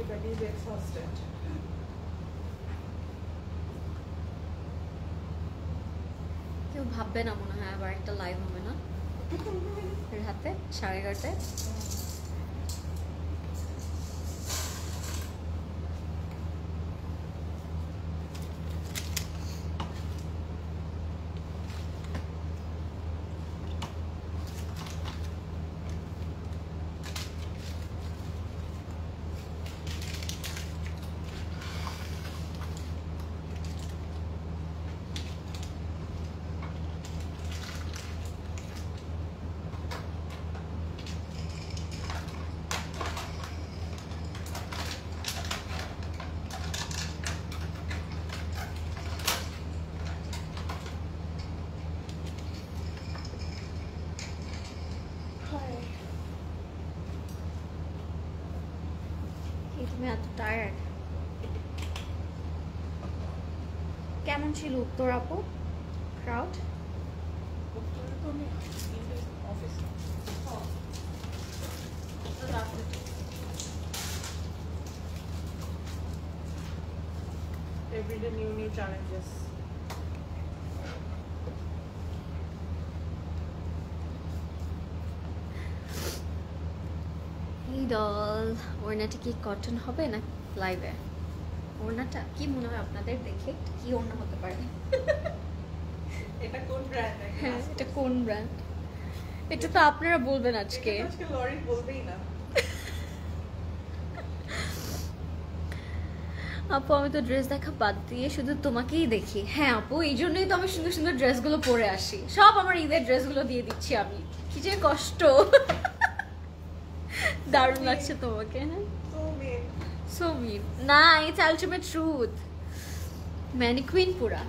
everybody is exhausted. কেউ ভাববে না মনে হয় আবার একটা লাইভ হবে না রাতে 11:30টায়। তুমি এত টায়ার্ড কেমন ছিল উত্তর আপু crowd? Every day new challenges. Doll ওড়নাটা কি কটন হবে না লাইভে? ওড়নাটা কি মনে হয় আপনাদের দেখে কি ওড়না হতে পারে? এটা কোন ব্র্যান্ড? হ্যাঁ এটা কোন ব্র্যান্ড এটা তো আপনারা বলবেন আজকে। আজকে লরি বলবেই না। আপু আমি তো ড্রেস দেখা বাদ দিয়ে শুধু তোমাকেই দেখি। হ্যাঁ আপু এই জন্যই তো আমি সুন্দর সুন্দর ড্রেসগুলো পরে আসি, সব আমার ঈদের ড্রেসগুলো দিয়ে দিচ্ছি আমি। কি যে কষ্ট। দারুণ লাগছে তোমাকে। হ্যাঁ so mean না it's ultimate truth mannequin পুরা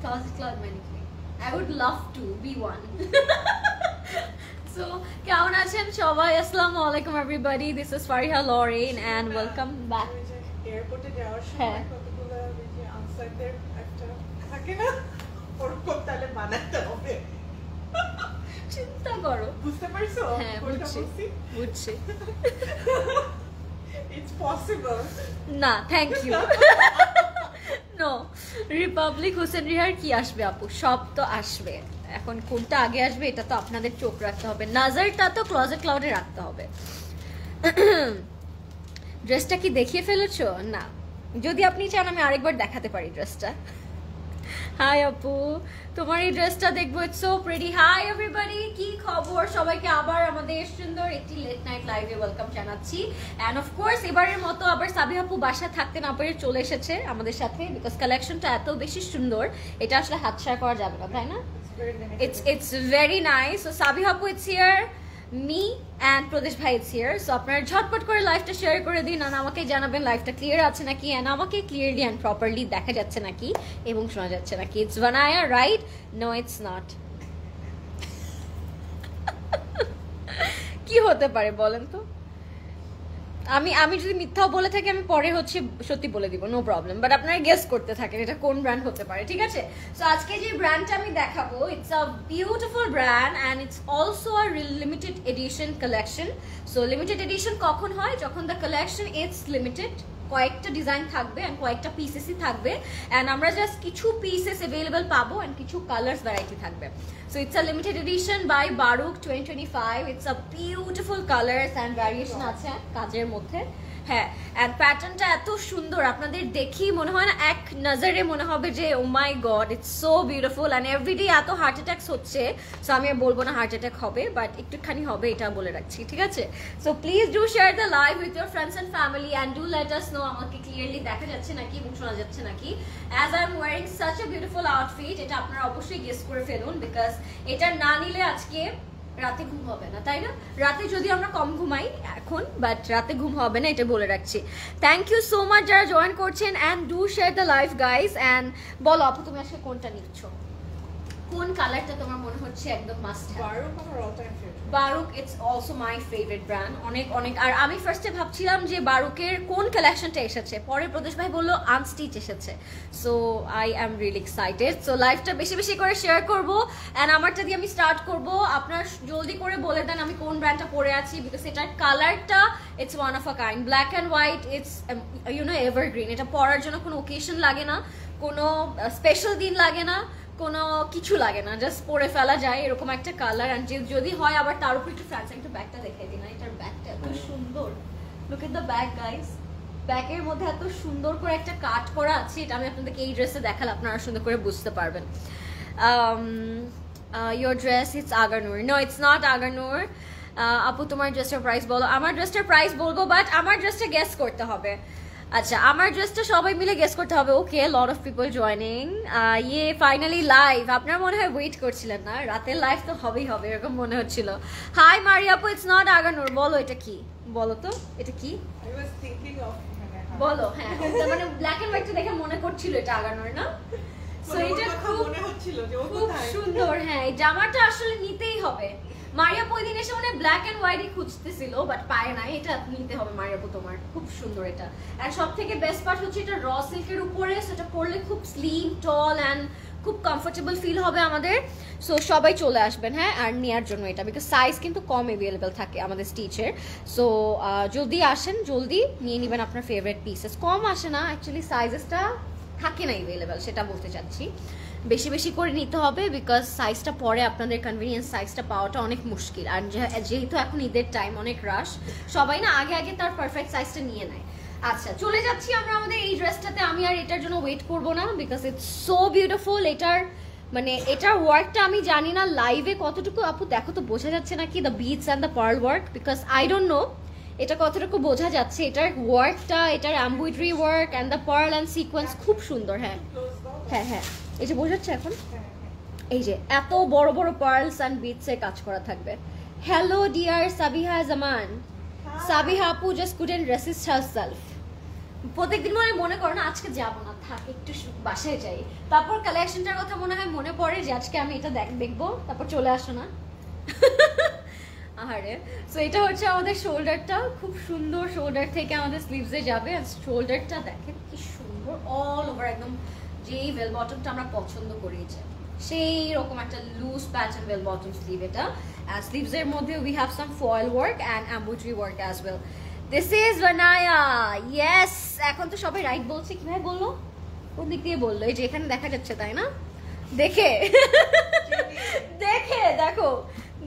closet cloud mannequin I would love to be one so কেমন আছেন সবাই? আসসালামু আলাইকুম everybody, this is Fariha Lauren and welcome back. এয়ারপোর্টে যাওয়ার সময় কতগুলো যে আনসারদের একটা থাকে না ওরকম তাহলে বানাতে হবে। চিন্তা করো। বুঝতে পারছো? হ্যাঁ বুঝছি It's possible. না থ্যাংক ইউ নো রিপাবলিক হোসেন রিহার কি আসবে আপু? সব তো আসবে, এখন কোনটা আগে আসবে এটা তো আপনাদের চোখ রাখতে হবে, নজরটা তো ক্লোজেট ক্লাউডে রাখতে হবে। ড্রেসটা কি দেখিয়ে ফেলেছো? না, যদি আপনি চান আমি আরেকবার দেখাতে পারি ড্রেসটা। হাই আপু তোমার এই ড্রেসটা দেখবো, it's so pretty. Hi everybody, কি খবর সবাইকে? আবার আমাদের সুন্দর একটি লেট নাইট লাইভে ওয়েলকাম জানাচ্ছি। এন্ড অফ কোর্স এবারের মতো আবার সাবি আপু বাসায় থাকতে না পেরে চলে এসেছে আমাদের সাথে, বিকজ কালেকশনটা এত বেশি সুন্দর, এটা আসলে হাতছাড়া করা যাবে না, তাই না? It's very nice. So Sabi Hapu is here, me and Pradesh Bhai is here. So আপনারা ঝটপট করে লাইভটা শেয়ার করে দিন আর আমাকে জানাবেন লাইভটা ক্লিয়ার আছে নাকি, এন্ড আমাকে ক্লিয়ারলি এন্ড প্রপারলি দেখা যাচ্ছে নাকি এবং শোনা যাচ্ছে নাকি। ইটস ভানায়া রাইট? No it's not. কি হতে পারে বলেন তো? আমি যদি মিথ্যাও বলে থাকি আমি পরে হচ্ছে সত্যি বলে দিব, নো প্রবলেম, বাট আপনারা গেস করতে থাকেন এটা কোন ব্র্যান্ড হতে পারে, ঠিক আছে? সো আজকে যে ব্র্যান্ডটা আমি দেখাবো, it's a beautiful brand and it's also a limited edition collection. So limited edition কখন হয়? যখন দ্য কালেকশন ইটস লিমিটেড, কয়েকটা ডিজাইন থাকবে এন্ড কয়েকটা পিসেসই থাকবে, এন্ড আমরা জাস্ট কিছু পিসেস अवेलेबल পাবো এন্ড কিছু কালার্স ভ্যারাইটি থাকবে। So it's a limited edition by Baroque 2025। It's a beautiful colours and variation আছে কাজের মধ্যে। হ্যাঁ, এন্ড প্যাটার্নটা এত সুন্দর, আপনাদের দেখি মনে হয় না এক নজরে মনে হবে যে oh my god it's so beautiful. And everyday এত হার্ট অ্যাটাকস হচ্ছে, সো আমি আর বলবো না হার্ট অ্যাটাক হবে, বাট একটুখানি হবে এটা বলে রাখছি, ঠিক আছে? So please do share the live with your friends and family and do let us know আমাকে ক্লিয়ারলি দেখা যাচ্ছে নাকি এবং শোনা যাচ্ছে নাকি। As I am wearing such a beautiful outfit, এটা আপনারা অবশ্যই গেস করে ফেলুন, বিকজ এটা না নিলে আজকে রাতে ঘুম হবে না, তাই না? রাতে যদি আমরা কম ঘুমাই এখন, বাট রাতে ঘুম হবে না, এটা বলে রাখছি। থ্যাংক ইউ সো মাচ যারা জয়েন করছেন, and do share the live guys. And বলো আপু তুমি আজকে কোনটা নিচ্ছ? কোন কালারটা তোমার মনে হচ্ছে একদম মাস্ট হ্যাভ? বারুক আমার all time favourite. Baroque it's also my favourite brand. অনেক অনেক। আর আমি ফার্স্টে ভাবছিলাম যে বারুকের কোন কালেকশনটা এসেছে, পরে প্রদেশ ভাই বললো আনস্টিচ এসেছে। So I am really excited. So লাইভটা বেশি বেশি করে শেয়ার করবো অ্যান্ড আমারটা দিয়ে আমি স্টার্ট করবো। আপনার জলদি করে বলে দেন আমি কোন ব্র্যান্ডটা পরে আছি, বিকজ এটার কালারটা it's one of a kind, black and white, it's you know evergreen. এটা পরার জন্য কোনো ওকেশন লাগে না, কোনো স্পেশাল দিন লাগে না, কোনো কিছু লাগে না, জাস্ট পরে ফেলা যায় এরকম একটা কালার। অ্যান্ড যদি হয় আবার তার উপর একটু ফ্যান্সি একটা ব্যাগটা দেখাই দিই না, এটার ব্যাগটা এত সুন্দর। Look at the bag guys, ব্যাগের মধ্যে এত সুন্দর করে একটা কাট করা আছে। এটা আমি আপনাদেরকে এই ড্রেসে দেখালে আপনারা সুন্দর করে বুঝতে পারবেন। Your dress it's Aghanoor, no it's not Aghanoor. আপু তোমার ড্রেসটার প্রাইস বলো। আমার ড্রেসটার প্রাইস বলবো, বাট আমার ড্রেসটা গেস করতে হবে। আচ্ছা, আমার ড্রেসটা সবাই মিলে গেস করতে হবে। ওকে, লট অফ পিপল জয়নিং। ইয়ে ফাইনালি লাইভ। আপনারা মনে হয় ওয়েট করছিলেন না, রাতের লাইভ তো হবেই হবে এরকম মনে হচ্ছিল। হাই মারিয়া আপু, ইটস নট আগানুর। বলো এটা কি, বলো তো এটা কি, আই ওয়াজ থিংকিং অফ বলো। হ্যাঁ, মানে ব্ল্যাক এন্ড হোয়াইটটা দেখে মনে করছিল এটা আগানুর না। সো এটা খুব মনে হচ্ছিল যে ও খুব কোথায়। সুন্দর। হ্যাঁ, এই জামাটা আসলে নিতেই হবে। মারিয়াপু ওই দিন এসে মানে ব্ল্যাক এন্ড হোয়াইটই খুঁজতেছিল, বাট পায় না। এটা নিতে হবে মারিয়াপু তোমার, খুব সুন্দর এটা। আর সব থেকে বেস্ট পার্ট হচ্ছে এটা র সিল্কের উপরে, সেটা পরলে খুব স্লিম টল অ্যান্ড খুব কমফোর্টেবল ফিল হবে আমাদের। সো সবাই চলে আসবেন হ্যাঁ আর নেওয়ার জন্য এটা, বিকজ সাইজ কিন্তু কম অ্যাভেলেবেল থাকে আমাদের স্টিচের। সো যদি আসেন জলদি নিয়ে নেবেন আপনার ফেভারিট পিসেস। কম আসে না অ্যাকচুয়ালি, সাইজেসটা থাকে না অ্যাভেলেবেল, সেটা বলতে চাচ্ছি। বেশি বেশি করে নিতে হবে, বিকজ সাইজটা পরে আপনাদের কনভিনিয়েন্স সাইজটা পাওয়াটা অনেক মুশকিল। আর যেহেতু এখন ঈদের টাইম, অনেক রাশ, সবাই না আগে আগে তার পারফেক্ট সাইজটা নিয়ে নেয়। আচ্ছা, চলে যাচ্ছি আমরা আমাদের এই ড্রেসটাতে। আমি আর এটার জন্য ওয়েট করবো না, বিকজ ইটস সো বিউটিফুল। এটার মানে এটার ওয়ার্কটা আমি জানি না লাইভে কতটুকু আপু দেখো তো বোঝা যাচ্ছে নাকি, the beats and the pearl work, because I don't know এটা কতটুকু বোঝা যাচ্ছে। এটার ওয়ার্কটা, এটার embroidery work and the pearl and sequence খুব সুন্দর। হ্যাঁ হ্যাঁ হ্যাঁ, এই যে বোঝাচ্ছে এখন, এই যে এত বড় বড় পার্লস অ্যান্ড বিটস এর কাজ করা থাকবে। হ্যালো ডিয়ার সাবিহা জামান। সাবিহা আপু জাস্ট কুডন্ট রেসিস্ট হারসেলফ। প্রত্যেকদিন মনে করো না আজকে যাবো না, থাক একটু বাসায় যাই, তারপর কালেকশনটার কথা মনে হয় মনে পড়ে যে আজকে আমি এটা দেখবো, তারপর চলে আসো না। আরে সো এটা হচ্ছে আমাদের শোল্ডারটা, খুব সুন্দর। শোল্ডার থেকে আমাদের স্লিভসে যাবে। শোল্ডারটা দেখেন কি সুন্দর, অল ওভার একদম যেই বেল বটমটা আমরা পছন্দ করেছি সেই রকম একটা loose pattern bell bottom sleeve এটা। আর স্লিভসের মধ্যে we have some foil work and embroidery work as well. This is ভানায়া। ইয়েস, এখন তো সবাই রাইট বলছে। কিভাবে বললো, কোন দিক দিয়ে বললো? এই যে এখানে দেখা যাচ্ছে তাই না, দেখে দেখে দেখো,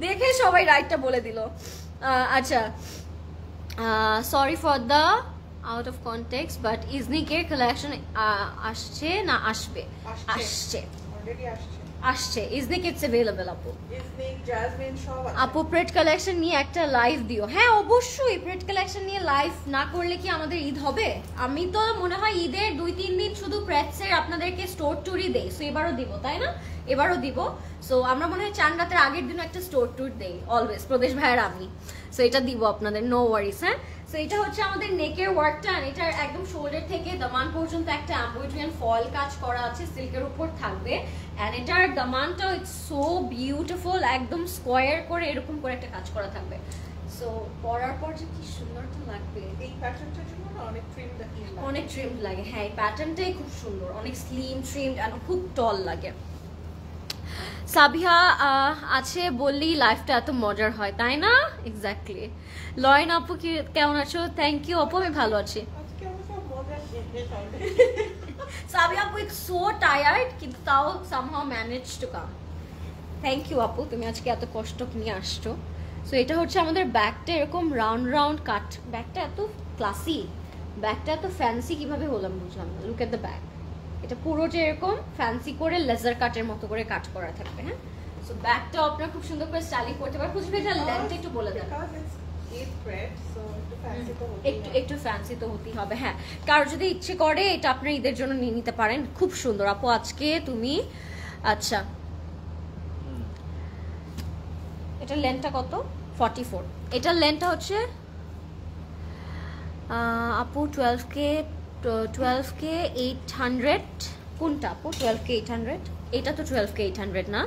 দেখে সবাই রাইটটা বলে দিল। আচ্ছা, sorry for the out of context, but ইজনিকের কালেকশন আসছে না আসবে? আসছে, অলরেডি আসছে। আসছে ইজনিক, ইটস अवेलेबल আপু। ইজনিক, জাসমিন সব আছে। আপু প্রেড কালেকশন নিয়ে একটা লাইভ দিও। হ্যাঁ অবশ্যই, প্রেড কালেকশন নিয়ে লাইভ না করলে কি আমাদের ঈদ হবে? আমি তো মনে হয় ঈদের 2-3 দিন শুধু প্রেডসের আপনাদেরকে স্টোর ট্যুরই দেই। সো এবারও দিব, তাই না? এবারও দিব। সো আমরা মনে হয় চান রাতের আগের দিনও একটা স্টোর ট্যুর দেই অলওয়েজ, প্রদেশ ভাইয়ের আমি। সো এটা দিব আপনাদের, নো ওয়ারিস। হ্যাঁ, সো এটা হচ্ছে আমাদের নেকের ওয়ার্কটা। আর এটার একদম শোল্ডার থেকে দামান পর্যন্ত একটা এমব্রয়ডারি এন্ড ফয়েল কাজ করা আছে, সিল্কের উপর থাকবে। এন্ড এটার দামানটা ইটস সো বিউটিফুল, একদম স্কোয়ার করে এরকম করে একটা কাজ করা থাকবে। সো পরার পর যে কি সুন্দর তো লাগবে। এই প্যাটার্নটার জন্য না অনেক ট্রিম লাগে, অনেক ট্রিম লাগে। হ্যাঁ, এই প্যাটার্নটাই খুব সুন্দর, অনেক স্লিম ট্রিমড এন্ড খুব টল লাগে। সাবিহা আছে বললি লাইফটা এত মজার হয়, তাই না? এক্স্যাক্টলি। লয়ন আপু কি কেমন আছো? থ্যাংক ইউ আপু, আমি ভালো আছি। আজকে আমরা সব মজা শেষ হবে। সাবিহা আপু ইজ সো টায়ার্ড, কিন্তু তাও somehow manage to come. Thank you আপু, তুমি আজকে এত কষ্ট নিয়ে আসছো। সো এটা হচ্ছে আমাদের ব্যাগটা, এরকম রাউন্ড রাউন্ড কাট। ব্যাগটা এত ক্লাসি, ব্যাগটা এত ফ্যান্সি কিভাবে হলাম বুঝলাম না। লুক এট দ্য ব্যাগ, এটা পুরো যে এরকম ফ্যান্সি করে লেজার কাটের মতো করে কাট করা থাকবে। হ্যাঁ, সো ব্যাগটাও আপনারা খুব সুন্দর করে স্টাইলিং করতে পারেন। খুঁজবে এটা লেন্থ একটু বলে দেন। একটু ফ্যান্সি তো হতেই হবে। হ্যাঁ, কারো যদি ইচ্ছে করে এটা আপনার ঈদের জন্য নিয়ে নিতে পারেন, খুব সুন্দর। আপু আজকে তুমি, আচ্ছা এটার লেন্থটা কত? 44। এটার লেন্থটা হচ্ছে আপু 12K 800। কোনটা আপু 12K 800? এটা তো 12K 800 না?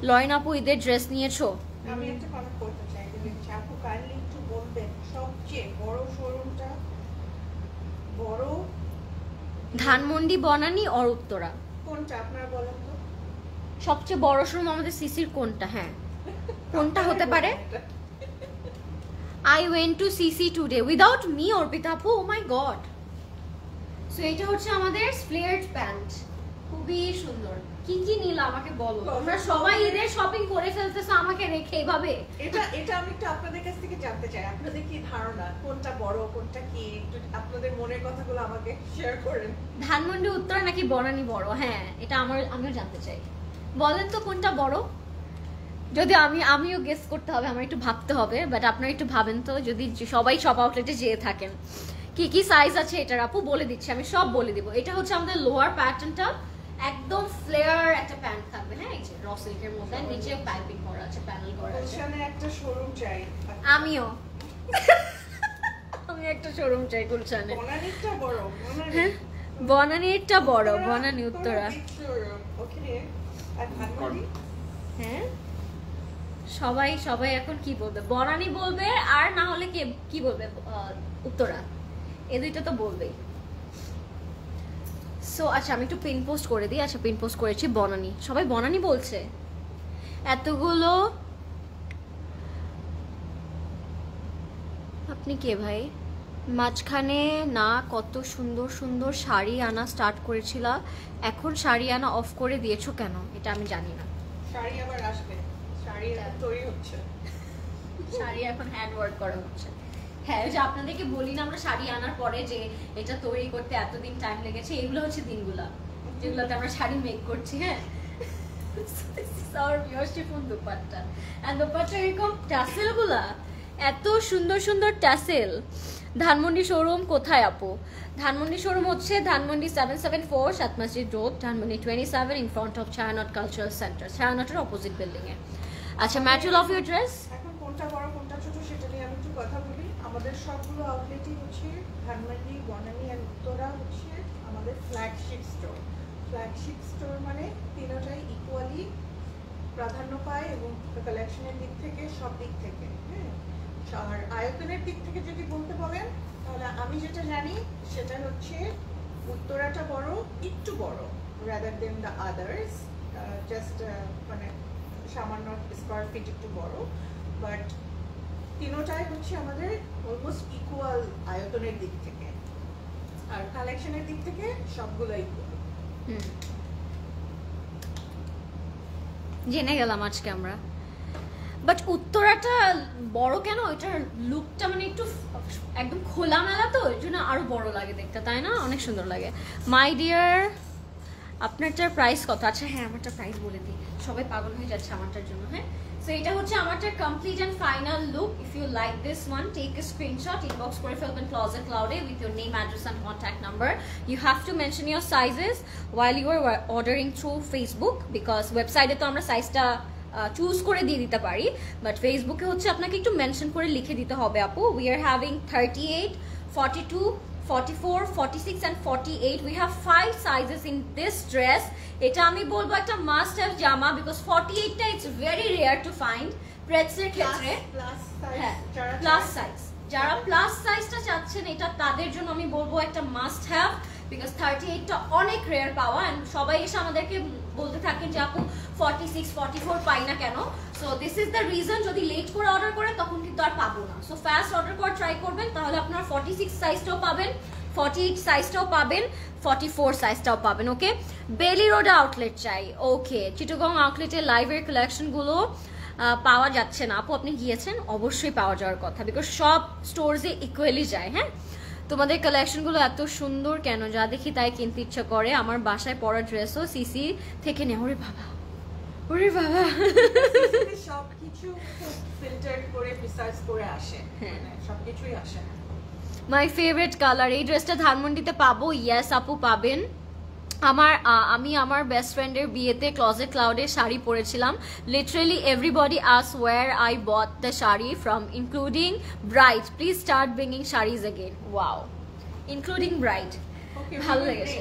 লয়ন আপু ঈদের ড্রেস নিয়েছো? আমি একটা কমেন্ট করতে চাই যে আপু কাইন্ডলি একটু বলবেন সবচেয়ে বড় শোরুমটা বড় ধানমন্ডি, বনানী আর উত্তরা? কোনটা আপনারা বলেন তো? সবচেয়ে বড় শোরুম আমাদের সিসির কোনটা? হ্যাঁ, কোনটা হতে পারে? I went to CC today without me, Arpita আপু। Oh my god. সো এটা হচ্ছে আমাদের ফ্লেয়ার্ড প্যান্ট, খুবই সুন্দর। কি কি নিলা আমাকে বলো। তোমরা সবাই ঈদের শপিং করে ফেলতেছো আমাকে রেখে এভাবে। এটা আমি একটু আপনাদের কাছ থেকে জানতে চাই, আপনাদের কি ধারণা কোনটা বড় কোনটা কি, একটু আপনাদের মনের কথাগুলো আমাকে শেয়ার করেন। ধানমন্ডি, উত্তরা নাকি বনানী বড়? হ্যাঁ, এটা আমিও জানতে চাই। বলেন তো কোনটা বড়। যদি আমিও গেস করতে হবে, আমার একটু ভাবতে হবে, বাট আপনারা একটু ভাবেন তো, যদি সবাই শপ আউটলেটে যেয়ে থাকেন। কি কি সাইজ আছে এটার আপু বলে দিচ্ছি, আমি সব বলে দিব। এটা হচ্ছে আমাদের লোয়ার প্যাটার্নটা, একদম ফ্লেয়ার একটা প্যান্ট থাকবে। হ্যাঁ, এই যে র সিল্কের মধ্যে নিচে পাইপিং করা আছে, প্যানেল করা আছে। গুলশানে একটা শোরুম চাই। আমি একটা শোরুম চাই গুলশানে। বনানীটা বড়, হ্যাঁ, বনানীরটা বড়, বনানী উত্তরা। ওকে, আর ধানমন্ডি? হ্যাঁ, সবাই এখন কি বলবে? বনানী বলবে, আর না হলে কি বলবে? উত্তরা। এই দুইটা তো বলবেই। সো আচ্ছা, আমি একটু পিন পোস্ট করে দিই। আচ্ছা, পিন পোস্ট করেছি বনানী, সবাই বনানী বলছে। এতগুলো আপনি কে ভাই? মাঝখানে না কত সুন্দর সুন্দর শাড়ি আনা স্টার্ট করেছিল, এখন শাড়ি আনা অফ করে দিয়েছো কেন? এটা আমি জানি না। শাড়ি আবার আসবে, শাড়ি তৈরি হচ্ছে, শাড়ি এখন হ্যান্ড ওয়ার্ক করা হচ্ছে। হ্যাঁ, ওই যে আপনাদেরকে বলি না আমরা শাড়ি আনার পরে যে এটা তৈরি করতে এতদিন টাইম লেগেছে, এগুলো হচ্ছে দিনগুলা যেগুলোতে আমরা শাড়ি মেক করছি। হ্যাঁ, দুপাট্টা আর দুপাট্টা এরকম ট্যাসেল গুলা, এত সুন্দর সুন্দর ট্যাসেল। ধানমন্ডি শোরুম কোথায় আপু? ধানমন্ডি শোরুম হচ্ছে Dhanmondi 774 Sat Masjid road, Dhanmondi 27 in front of Chhayanaut cultural centre, ছায়ানটের অপোজিট বিল্ডিং এ। আচ্ছা, ম্যাটেরিয়াল অফ ইউর ড্রেস এখন কোনটা বড় কোনটা ছোট সেটা নিয়ে আমি একটু কথা বলি। আমাদের সবগুলো আউটলেটই হচ্ছে ধানমন্ডি, বনানী আর উত্তরা হচ্ছে আমাদের ফ্ল্যাগশিপ স্টোর। ফ্ল্যাগশিপ স্টোর মানে তিনটাই ইকুয়ালি প্রাধান্য পায় এবং কালেকশনের দিক থেকে সব দিক থেকে। হ্যাঁ, আর আয়তনের দিক থেকে যদি বলতে বলেন তাহলে আমি যেটা জানি সেটা হচ্ছে উত্তরাটা বড়, একটু বড় rather than the others, just মানে সামান্য স্কোয়ার ফিট একটু বড়, বাট তিনোটাই হচ্ছে আমাদের অলমোস্ট ইকুয়াল আয়তনের দিক থেকে, আর কালেকশনের দিক থেকে সবগুলো ইকুয়াল। জেনে গেলাম আজকে আমরা। বাট উত্তরাটা বড় কেন? এটার লুকটা মানে একটু একদম খোলামেলা, তো এর জন্য আরো বড় লাগে দেখতে, তাই না? অনেক সুন্দর লাগে। মাই ডিয়ার, আপনারটার প্রাইস কত? আচ্ছা হ্যাঁ, আমারটার প্রাইস বলে দিই, সবাই পাগল হয়ে যাচ্ছে আমারটার জন্য। হ্যাঁ, সো এটা হচ্ছে আমারটার complete and final look. If you like this one, take a screenshot, inbox করে ফেলবেন ক্লোজেট ক্লাউডে with your name, address and contact number. You have to mention your sizes while you are ordering through Facebook, because ওয়েবসাইটে তো আমরা সাইজটা choose করে দিয়ে দিতে পারি, বাট ফেসবুকে হচ্ছে আপনাকে একটু মেনশন করে লিখে দিতে হবে আপু। We are having 38, 42, 44, 46 and 48. We have 5 sizes in this dress. এটা আমি বলবো একটা মাস্ট হ্যাভ জামা, বিকজ 48টা it's very rare to find প্রেটসের ক্ষেত্রে। প্লাস সাইজ, যারা প্লাস সাইজটা চাচ্ছেন এটা তাদের জন্য আমি বলবো একটা মাস্ট হ্যাভ, বিকজ 38টা অনেক রেয়ার পাওয়া, এন্ড সবাই এসে আমাদেরকে বলতে থাকেন যে আপু 46, 44 পাই না কেন। So this is the reason, যদি লেট করে অর্ডার করেন তখন কিন্তু আর পাবো না। সো ফাস্ট অর্ডার করে ট্রাই করবেন, তাহলে আপনার 46 সাইজটাও পাবেন, 48 সাইজটাও পাবেন, 44 সাইজটাও পাবেন। ওকে, বেলি রোড আউটলেট চাই। ওকে, চিটাগং আউটলেটের লাইভের কালেকশনগুলো পাওয়া যাচ্ছে না আপু, আপনি গিয়েছেন? অবশ্যই পাওয়া যাওয়ার কথা, বিকজ সব স্টোরসে ইকুয়ালি যায়। হ্যাঁ, তোমাদের কালেকশনগুলো এত সুন্দর কেন, যা দেখি তাই কিনতে ইচ্ছা করে। আমার বাসায় পরা ড্রেসও সিসি থেকে নেই। ওরে বাবা, ওরে বাবা, সবকিছু ফিল্টার করে রিসার্চ করে আসে, মানে সবকিছুই আসে। My favourite colour. এই ড্রেসটা ধানমন্ডিতে পাবো? ইয়েস আপু, পাবেন। আমি আমার বেস্ট ফ্রেন্ডের বিয়েতে ক্লোজেট ক্লাউডে শাড়ি পরেছিলাম। Literally everybody ask where I bought the sari from, including bride. Please start bringing saris again. Wow, including bride, ভালো লেগেছে।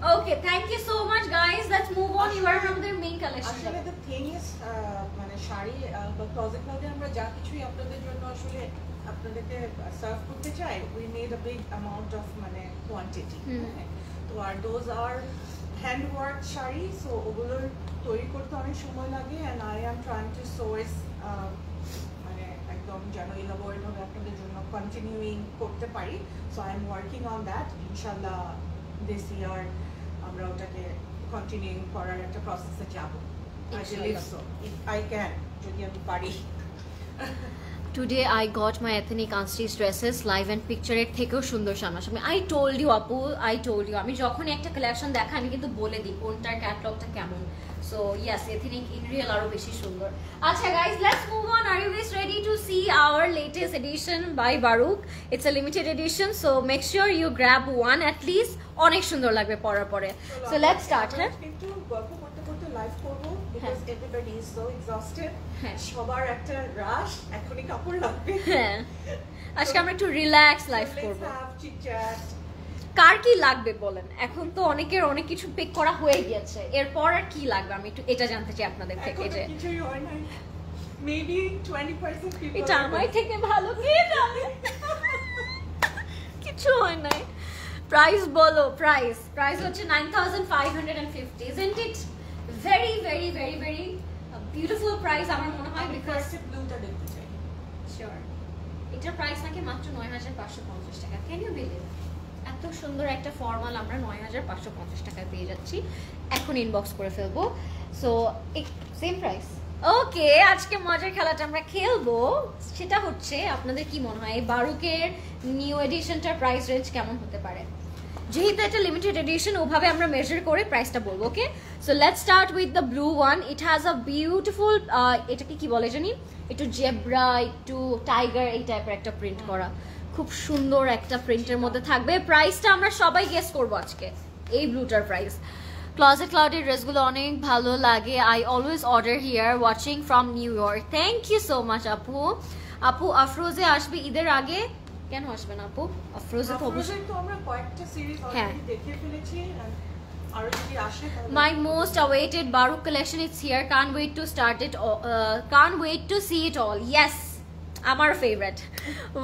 Okay, thank you so much guys. Let's move on. You are আমাদের main collection. আসলে the thing is মানে শাড়ি বা closet ক্লাউডে আমরা যা কিছুই আপনাদের জন্য আসলে আপনাদেরকে সার্ভ করতে চাই, we need a big amount of মানে quantity. তো আর those are hand work sari, so ওগুলোর তৈরি করতে অনেক সময় লাগে, and I am trying to source মানে একদম যেন elaborate ভাবে আপনাদের জন্য continuing করতে পারি. So I am working on that. ইনশাআল্লাহ this year আমরা ওটাকে কন্টিনিউ করার একটা প্রসেসে যাব। I believe so. If I can, যদি আমি পারি। Today I got my ethnic unstitched dresses live and picture এর থেকেও সুন্দর সামনাসামনি। I told you আপু, I told you, আমি যখন একটা কালেকশন দেখা আমি কিন্তু বলে দিই কোনটার ক্যাটালগটা কেমন। So yes, ethnic in real আরো বেশি সুন্দর। আচ্ছা guys, let's move on. Are you guys ready to see our latest edition by Baruch? It's a limited edition, so make sure you grab one at least. অনেক সুন্দর লাগবে পরার পরে। So let's start, হ্যাঁ? একটু গল্প করতে করতে লাইভ করব because everybody is so exhausted. সবার একটা রাশ, এখনই কাপড় লাগবে। হ্যাঁ। আজকে আমরা একটু রিল্যাক্স লাইভ করব। Let's have chit chat. কার কি লাগবে বলেন? এখন তো অনেকের অনেক কিছু পিক করা হয়ে গিয়েছে, এরপর আর কি লাগবে আমি একটু এটা জানতে চাই আপনাদের থেকে। যে কিছুই হয় নাই, মেবি 20% people এটা আমার থেকে ভালো কে জানে। কিছু হয় নাই। প্রাইস বলো, প্রাইস হচ্ছে 9550, isn't it very very very very beautiful price আমার মনে হয়, because ব্লুটা দেখতে চাই। sure এটার প্রাইস নাকি মাত্র 9550 টাকা। Can you believe? এত সুন্দর একটা ফর্মাল আমরা 9550 টাকায় পেয়ে যাচ্ছি। এখন ইনবক্স করে ফেলবো। So same price. ওকে, আজকে মজার খেলাটা আমরা খেলবো, সেটা হচ্ছে আপনাদের কি মনে হয় বারুকের নিউ এডিশনটার প্রাইস রেঞ্জ কেমন হতে পারে? যেহেতু এটা লিমিটেড এডিশন, ওভাবে আমরা মেজার করে প্রাইসটা বলবো। Okay, so let's start with the blue one. It has a beautiful, এটাকে কি বলে জানি, একটু জেব্রা, একটু টাইগার এই টাইপের একটা প্রিন্ট করা, খুব সুন্দর একটা প্রিন্টের মধ্যে থাকবে। প্রাইসটা আমরা সবাই গেস করবো আজকে, এই ব্লুটার প্রাইস। ক্লোজেট ক্লাউডের ড্রেসগুলো অনেক ভালো লাগে। I always order here, watching from New York. Thank you so much আপু। আপু আফরোজে আসবে ঈদের আগে, কেন আসবে না আপু? আফরোজে তো অবশ্যই, তো আমরা কয়েকটা সিরিজ অলরেডি দেখে ফেলেছি, আর যদি আসে my most awaited Baruch collection is here. Can't wait to start it, can't wait to see it all. Yes, আমার favorite.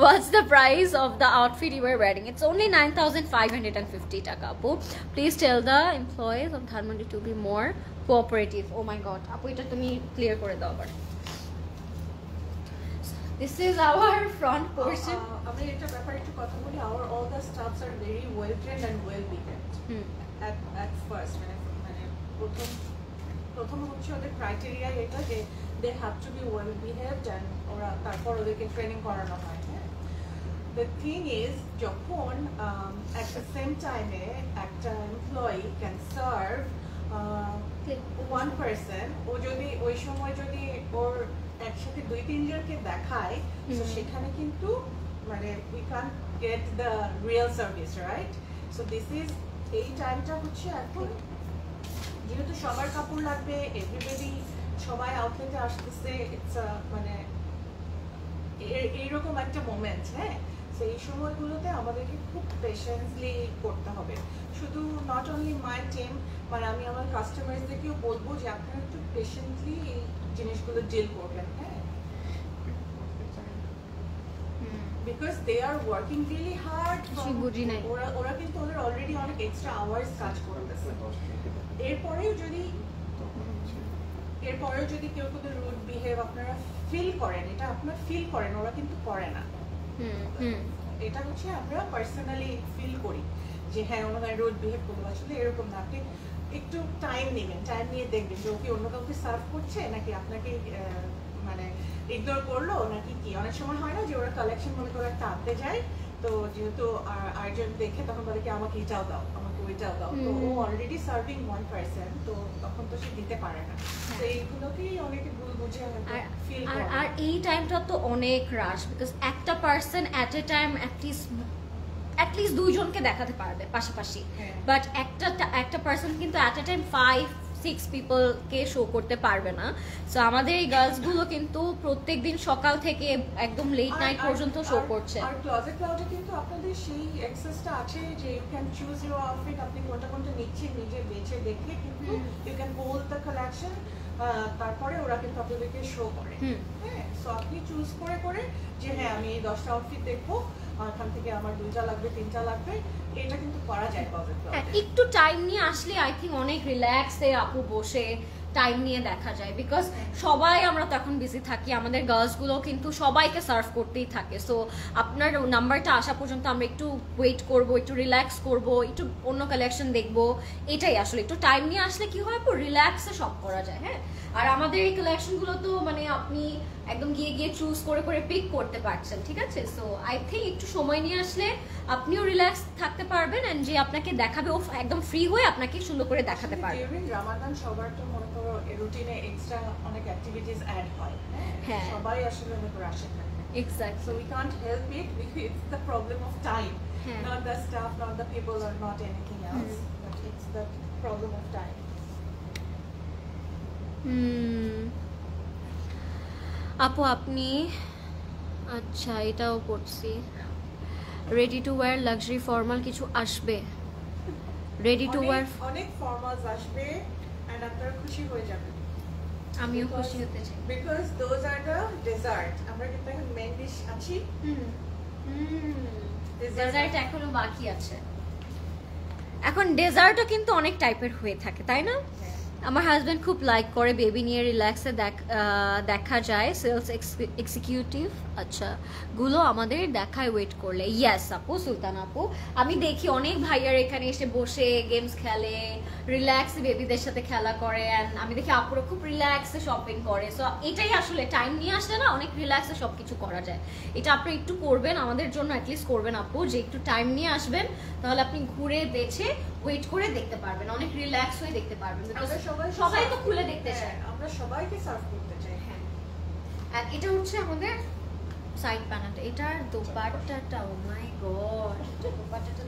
What's the price of the outfit you were wearing? It's only 9550 টাকা আপু। Please tell the employees of Dhanmondi to be more cooperative. Oh my god আপু, এটা তুমি clear করে দাও আবার। This is our front portion. আমি এটা ব্যাপারে একটু কথা বলি। Our all the staffs are very well trained and well behaved. At first, মানে প্রথম হচ্ছে ওদের ক্রাইটেরিয়া এটা যে they have to be well behaved, and ওরা তারপর ওদেরকে ট্রেনিং করানো হয়। The thing is, যখন at the same time একটা employee can serve one person, ও যদি ওই সময় যদি ওর একসাথে 2-3 জনকে দেখায়, তো সেখানে কিন্তু মানে we can't get the real service, right? So this is, এই টাইমটা হচ্ছে এখন যেহেতু সবার কাপড় লাগবে, এভরিবডি সবাই আউটলেটে আসতেছে, ইটস মানে এইরকম একটা মোমেন্ট। হ্যাঁ, তো এই সময়গুলোতে আমাদেরকে খুব পেশেন্সলি করতে হবে। শুধু নট অনলি মাই টিম, মানে আমি আমার কাস্টমারদেরকেও বলবো যে আপনারা একটু পেশেন্টলি এই জিনিসগুলো ডিল করবেন। হ্যাঁ, because they are working really hard. ওরা কিন্তু ওদের অলরেডি অনেক এক্সট্রা আওয়ার্স কাজ করতেছে। এরপরেও যদি কেউ কোনো রুড বিহেভ আপনারা ফিল করেন, এটা আপনারা ফিল করেন, ওরা কিন্তু করে না। এটা হচ্ছে আমরা পার্সোনালি ফিল করি যে হ্যাঁ ওনারা রুড বিহেভ করবো, আসলে এরকম না। আপনি একটু টাইম নেবেন, টাইম নিয়ে দেখবেন যে ও কি অন্য কাউকে সার্ভ করছে নাকি আপনাকে মানে ইগনোর করলো নাকি কি। অনেক সময় হয় না যে ওরা কালেকশন মনে করে একটা আনতে যায়, তো যেহেতু আরেকজন দেখে তখন বলে কি আমাকে এটাও দাও, আমাকে ওইটাও দাও, তো ও অলরেডি সার্ভিং ওয়ান পারসন, তো তখন তো সে দিতে পারে না। তো এইগুলোকেই অনেকে ভুল বুঝে ফিল করে। আর এই টাইমটা তো অনেক রাশ, বিকজ একটা person at a time at least 2 জনকে দেখাতে পারবে পাশাপাশি, বাট একটা পারসন কিন্তু অ্যাট এ টাইম 5 6 পিপলকে শো করতে পারবে না। সো আমাদের এই গার্লসগুলো কিন্তু প্রত্যেকদিন সকাল থেকে একদম লেট নাইট পর্যন্ত শো করছে। আর ক্লোজেট ক্লাউডে কিন্তু আপনাদের সেই অ্যাক্সেসটা আছে যে you can choose your outfit, আপনি কোনটা কোনটা নিচ্ছেন নিজে বেছে দেখে কিন্তু you can hold the collection, তারপরে ওরা কিন্তু আপনাদেরকে শো করে। হ্যাঁ, সো আপনি চুজ করে করে যে হ্যাঁ আমি এই 10টা আউটফিট দেখবো, এখান থেকে আমার 2টা লাগবে 3টা লাগবে, এটা কিন্তু করা যায় ক্লোজেট হ্যাঁ, ক্লাউডে। একটু টাইম নিয়ে আসলে আই থিঙ্ক অনেক রিল্যাক্সে আপু বসে টাইম নিয়ে দেখা যায়, বিকজ সবাই আমরা তো এখন বিজি থাকি, আমাদের গার্লসগুলো কিন্তু সবাইকে সার্ভ করতেই থাকে। সো আপনার নাম্বারটা আসা পর্যন্ত আমরা একটু ওয়েট করব, একটু রিল্যাক্স করব, একটু অন্য কালেকশন দেখব, এটাই আসলে একটু টাইম নিয়ে আসলে কি হয় আপু, রিল্যাক্সে সব করা যায়। হ্যাঁ, আর আমাদের এই কালেকশনগুলো তো মানে আপনি একদম গিয়ে গিয়ে চুজ করে করে পিক করতে পারছেন, ঠিক আছে? সো আই থিঙ্ক একটু সময় নিয়ে আসলে আপনিও রিল্যাক্স থাকতে পারবেন, এন্ড যে আপনাকে দেখাবে ও একদম ফ্রি হয়ে আপনাকে সুন্দর করে দেখাতে পারবে। ডিউরিং রামাদান সবার তো মনে করো রুটিনে এক্সট্রা অনেক অ্যাক্টিভিটিস অ্যাড হয়, হ্যাঁ। সবাই আসলে অনেক রাশে থাকে। Exactly. So we can't help it because it's the problem of time, Yeah. not the staff, not the people, or not anything else. But it's the problem of time. আপু আপনি, আচ্ছা এটাও পড়ছি, ready to wire luxury formal কিছু আসবে? Ready to wire অনেক formals আসবে and আপনারা খুশি হয়ে যাবেন। আমিও খুশি হতে চাই, Because those are the dessert. আমরা কিন্তু এখন মেইন ডিশ আছি। ডেজার্ট এখনো বাকি আছে। এখন ডেজার্টও কিন্তু অনেক টাইপের হয়ে থাকে, তাই না? আমার হাজব্যান্ড খুব লাইক করে বেবি নিয়ে রিল্যাক্সে দেখা যায়, সেলস এক্সিকিউটিভ আচ্ছা গুলো আমাদের দেখায় ওয়েট করলে। ইয়েস আপু, সুলতান আপু, আমি দেখি অনেক ভাইয়ার এখানে এসে বসে গেমস খেলে, রিল্যাক্সে বেবিদের সাথে খেলা করে, অ্যান্ড আমি দেখি আপুরা খুব রিল্যাক্সে শপিং করে। সো এটাই আসলে টাইম নিয়ে আসলে না অনেক রিল্যাক্সে সব কিছু করা যায়। এটা আপনি একটু করবেন, আমাদের জন্য অ্যাটলিস্ট করবেন আপু, যে একটু টাইম নিয়ে আসবেন, তাহলে আপনি ঘুরে বেছে ওয়েট করে দেখতে পারবেন, অনেক রিল্যাক্স হয়ে দেখতে পারবেন। সবাই তো খুলে দেখতে চায়, আমরা সবাইকে সার্ভ করতে চাই। হ্যাঁ। আর এটা হচ্ছে আমাদের সাইড প্যানেলটা, এটার দোপাট্টাটা, ও মাই গড, এটা দোপাট্টাটা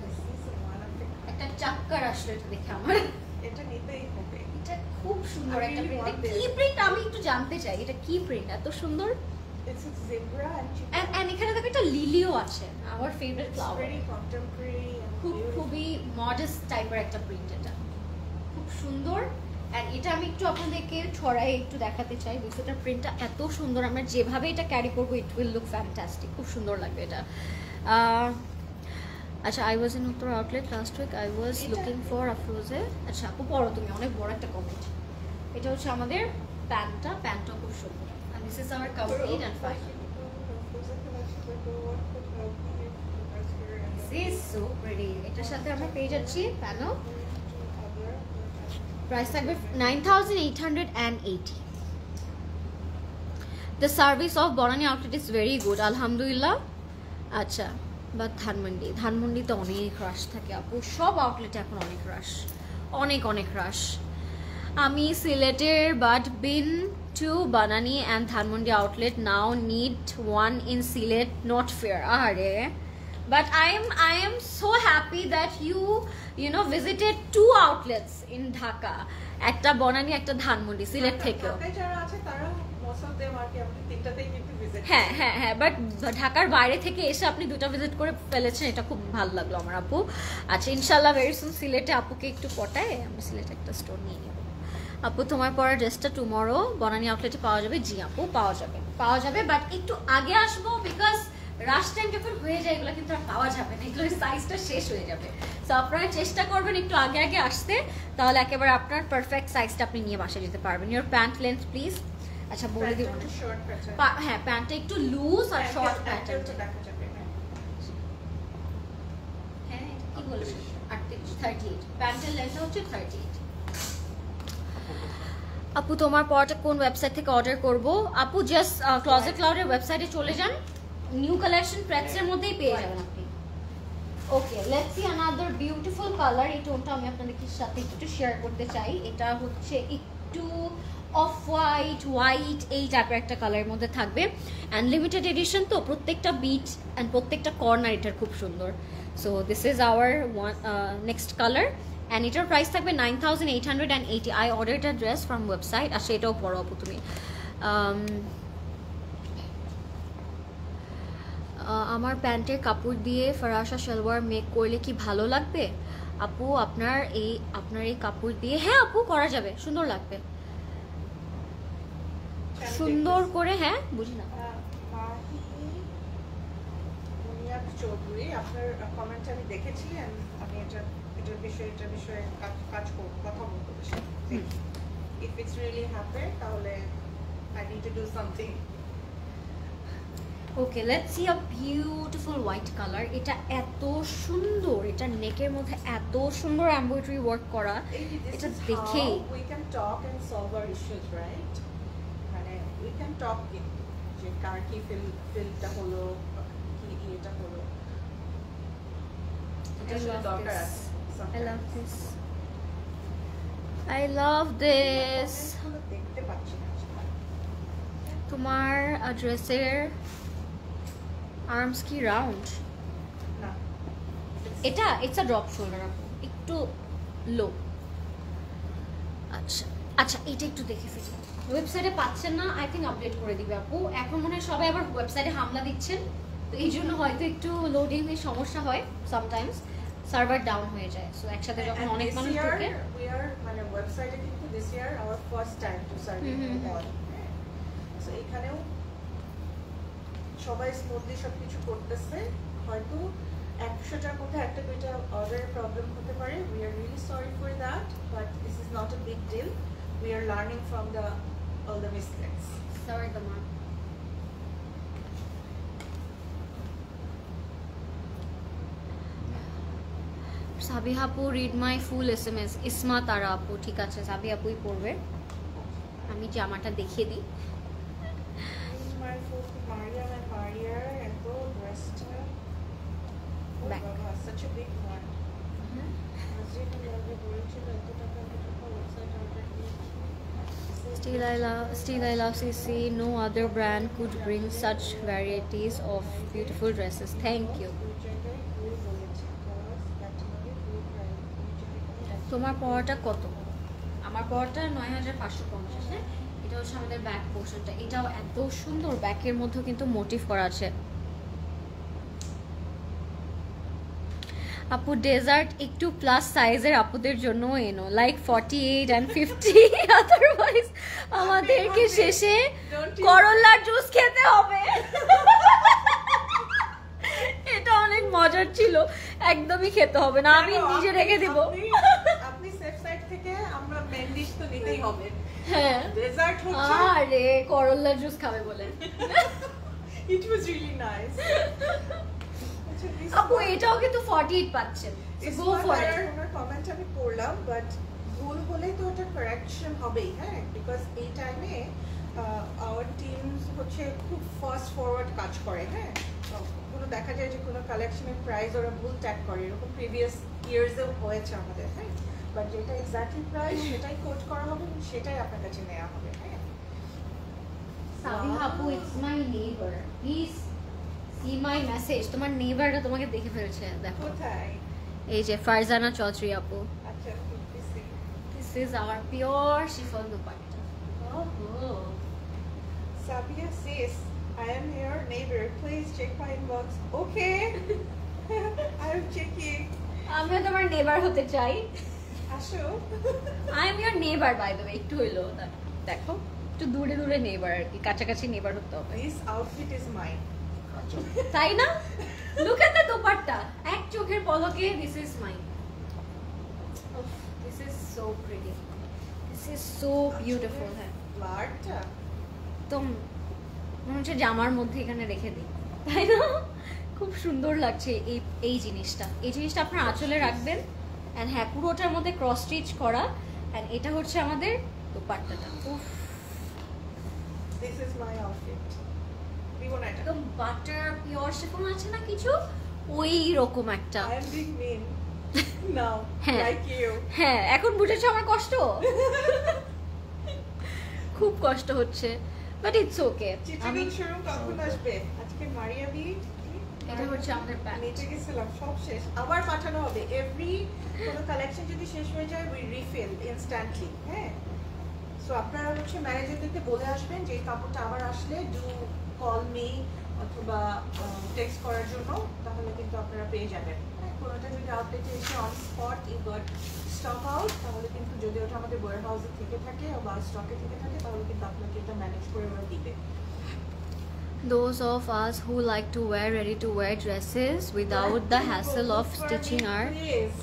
একটা চাক্কার আসলে এটা দেখে আমার, এটা নিতেই হবে। এটা খুব সুন্দর I একটা really প্রিন্ট। want this. কি প্রিন্ট আমি একটু জানতে চাই, এটা কি প্রিন্ট এত সুন্দর? It's a zebra and chicken. And এখানে দেখো একটা লিলিও আছে, আমার favourite It's flower. very contemporary and beautiful. খুবই মডেস্ট টাইপের একটা প্রিন্ট, এটা খুব সুন্দর। এন্ড এটা আমি একটু আপনাদেরকে ছড়াই একটু দেখাতে চাই, বিকজ এটার প্রিন্টটা এত সুন্দর, আমরা যেভাবে এটা ক্যারি করবো ইট উইল লুক ফ্যান্টাস্টিক, খুব সুন্দর লাগবে এটা। আচ্ছা, I was in Uttara outlet last week, I was looking for আফরোজে। আচ্ছা আপু পড়ো তুমি, অনেক বড় একটা কমেন্ট। এটা হচ্ছে আমাদের প্যান্টটা খুব সুন্দর, and this is our complete and final. This is so pretty. এটার সাথে আমরা পেয়ে যাচ্ছি প্যানো, প্রাইস থাকবে 9880। The service of Banani outlet is very good, আলহামদুলিল্লাহ। আচ্ছা, বাট ধানমন্ডিতে অনেক রাশ থাকে আপু, সব আউটলেটে এখন অনেক রাশ, অনেক রাশ। আমি সিলেটের, but been to Banani and Dhanmondi outlet, now need one in Sylhet, not fair. আরে but I am so happy that you know visited 2 outlets in Dhaka, একটা বনানী একটা ধানমন্ডি সিলেট থেকেও। ঢাকায় যারা আছে তারা most of them আর কি আমাদের তিনটাতেই কিন্তু visit হ্যাঁ, বাট ঢাকার বাইরে থেকে এসে আপনি দুটো ভিজিট করে ফেলেছেন, এটা খুব ভালো লাগলো আমার আপু। আচ্ছা, ইনশাল্লাহ ভেরি সুন সিলেটে আপুকে একটু পটায় আমরা সিলেটে একটা স্টোর নিয়ে নেব। আপু তোমার পরা ড্রেসটা টুমরো বনানী আউটলেটে পাওয়া যাবে? জি আপু, পাওয়া যাবে, বাট একটু আগে আসবো, বিকজ রাশ টাইম যখন হয়ে যায় এগুলো কিন্তু আর পাওয়া যাবে না, এগুলোর সাইজটা শেষ হয়ে যাবে। সো আপনারা চেষ্টা করবেন একটু আগে আসতে, তাহলে একেবারে আপনার পারফেক্ট সাইজটা আপনি নিয়ে বাসায় যেতে পারবেন। Your pant length please. আচ্ছা বলে দিব, short pattern হ্যাঁ প্যান্টটা একটু লুজ আর শর্ট প্যাটার্ন। দেখা যাবে। হ্যাঁ কি বলেছেন? 38 প্যান্টের লেন্থ হচ্ছে 38। আপু তোমার পরটা কোন ওয়েবসাইট থেকে অর্ডার করব? আপু জাস্ট ক্লোজেট ক্লাউডের ওয়েবসাইটে চলে যান, নিউ কালেকশন প্রেসের মধ্যেই পেয়ে যাবেন আপনি। Okay, let's see another beautiful colour. এই টোনটা আমি আপনাদের সাথে একটু শেয়ার করতে চাই। এটা হচ্ছে একটু অফ হোয়াইট এই টাইপের একটা কালারের মধ্যে থাকবে, অ্যান্ড লিমিটেড এডিশন তো, প্রত্যেকটা বিট অ্যান্ড প্রত্যেকটা কর্নার এটার খুব সুন্দর। So this is our next colour, and এটার প্রাইস থাকবে 9880. I ordered a dress from website. আর সেটাও পরো আপু তুমি। আমার প্যান্টের কাপড় দিয়ে ফরাসা সালোয়ার মেক করলে কি ভালো লাগবে আপু? আপনার এই কাপড় দিয়ে, হ্যাঁ আপু করা যাবে, সুন্দর লাগবে, সুন্দর করে। হ্যাঁ বুঝি না। চৌধুরী, আপনার কমেন্ট আমি দেখেছি, আমি এটার বিষয়ে কথা বলতে চাই। If it's really happen, তাহলে I need to do something. Okay, let's C a beautiful white colour. এটা এত সুন্দর, এটা নেকের মধ্যে এত সুন্দর এমব্রয়ডারি ওয়ার্ক করা, এটা দেখেই we can talk and solve our issues, right? মানে we can talk যে কার কি ফিলটা হলো, কি এটা হলো, এটা দরকার আছে। I love this. দেখতে পাচ্ছি না তোমার ড্রেসের আর্মস কি রাউন্ড? না, এটা ইটস আ ড্রপ শোল্ডার আপু, একটু লো। আচ্ছা আচ্ছা, এটা একটু দেখে ফেলি। ওয়েবসাইটে পাচ্ছেন না, আই থিঙ্ক আপডেট করে দিবে আপু। এখন মনে হয় সবাই আবার ওয়েবসাইটে হামলা দিচ্ছেন, তো এই জন্য হয়তো একটু লোডিং এর সমস্যা হয়, সামটাইমস সার্ভার ডাউন হয়ে যায়। সো একসাথে যখন অনেক মানুষ ঢোকে, we are মানে ওয়েবসাইটে কিন্তু this year our first time to serve all, so এখানেও সবাই স্মুথলি সবকিছু করতেছে। হয়তো 100টার মধ্যে একটা দুইটা অর্ডারের প্রবলেম হতে পারে, we are really sorry for that, but this is not a big deal. We are learning from all the mistakes. Sorry তোমার সাবিহা আপু, রিড মাই ফুল SMS। ইসমা তারা আপু, ঠিক আছে সাবিহা আপুই পড়বে। আমি জামাটা দেখিয়ে দিই। My food, Maria and Maria, and go dressed. Oh, Back. Baba, such a big one. Still I love CC. No other brand could bring such varieties of beautiful dresses. Thank you. তোমার পড়াটা কত? আমার পড়াটা 9550। হ্যাঁ, এটা হচ্ছে আমাদের back পোর্শনটা। এটাও এত সুন্দর, ব্যাকের মধ্যে কিন্তু মোটিভ করা আছে। আপু ডেজার্ট একটু প্লাস সাইজের আপুদের জন্য এনো, লাইক 48 and 50, আদারওয়াইজ আমাদেরকে শেষে করলার জুস খেতে হবে। এটা অনেক মজার ছিল, একদমই খেতে হবে না, আমি নিজে রেখে দিব। আপনি সেফ সাইড থেকে আমরা মেন ডিশ তো নিতেই হবে। হ্যাঁ, ডেজার্ট হচ্ছে, আরে করলার জুস খাবে বলে। ইট ওয়াজ রিয়েলি নাইস। আপু এটাও কিন্তু 48 পাচ্ছেন, go for it. Owner comment আমি পড়লাম, বাট ভুল হলে তো ওটা কারেকশন হবেই। হ্যাঁ, বিকজ এই টাইমে আওয়ার টিমস হচ্ছে খুব ফাস্ট ফরওয়ার্ড কাজ করে। হ্যাঁ, কোনো দেখা যায় যে কোনো কালেকশনের প্রাইস ওরা ভুল ট্যাগ করে, এরকম প্রিভিয়াস ইয়ার্সেও হয়েছে আমাদের। হ্যাঁ, বাট যেটা এক্স্যাক্টলি প্রাইস সেটাই কোট করা হবে, সেটাই আপনার কাছে নেওয়া হবে। হ্যাঁ, সাবিহা আপু, it's my neighbour, please see my message. তোমার নেইবারটা তোমাকে দেখে ফেলছে, দেখো কোথায়? এই যে ফারজানা চৌধুরী আপু। আচ্ছা, this is hour pure chiffon dupatta. ওহো, Sabia says, I am your neighbor. Please check my inbox. Okay. I am checking. আমিও তোমার নেইবার হতে চাই। আসো। I am your neighbour by the way. একটু হইলো দেখো, একটু দূরে দূরে নেইবার আর কি, কাছাকাছি নেইবার হতে হবে। This outfit is mine. তাই না? লুক এট দ্য দুপাট্টা, এক চোখের পলকে this is mine. This is so pretty, this is so beautiful. হ্যাঁ, ফ্লারটা একদম মনে হচ্ছে জামার মধ্যে এখানে রেখে দিই, তাই না? খুব সুন্দর লাগছে এই জিনিসটা। এই জিনিসটা আপনার আঁচলে রাখবেন। অ্যান্ড হ্যাঁ, পুরোটার মধ্যে ক্রস স্টিচ করা। অ্যান্ড এটা হচ্ছে আমাদের দুপাট্টাটা। উফ, This is my outfit. Ribon এটা। একদম বাটার পিওর শিফন আছে না কিছু, ওই রকম একটা। I am being mean. Now, হ্যাঁ, like you. হ্যাঁ, এখন বুঝেছো আমার কষ্ট? খুব কষ্ট হচ্ছে, বাট ইটস ওকে। চিচিং শোরুম কখন আসবে? আজকে মারিয়া বি এটা হচ্ছে আমাদের প্যান্ট। নিচে গেছিলাম, সব শেষ, আবার পাঠানো হবে। এভরি কোনো কালেকশন যদি শেষ হয়ে যায় উই রিফিল ইনস্ট্যান্টলি। হ্যাঁ, সো আপনারা হচ্ছে ম্যানেজারদেরকে বলে আসবেন যে এই কাপড়টা আবার আসলে ডু কল মি অথবা টেক্সট করার জন্য, তাহলে কিন্তু আপনারা পেয়ে যাবেন। হ্যাঁ, কোনোটা যদি আউটলেটে এসে on spot you got stock out, তাহলে কিন্তু যদি ওটা আমাদের ওয়্যার হাউসে থেকে থাকে বা স্টকে থেকে থাকে, তাহলে কিন্তু আপনাকে এটা ম্যানেজ করে ওরা দিবে। Those of us who like to wear ready-to-wear dresses without the hassle of stitching our Please.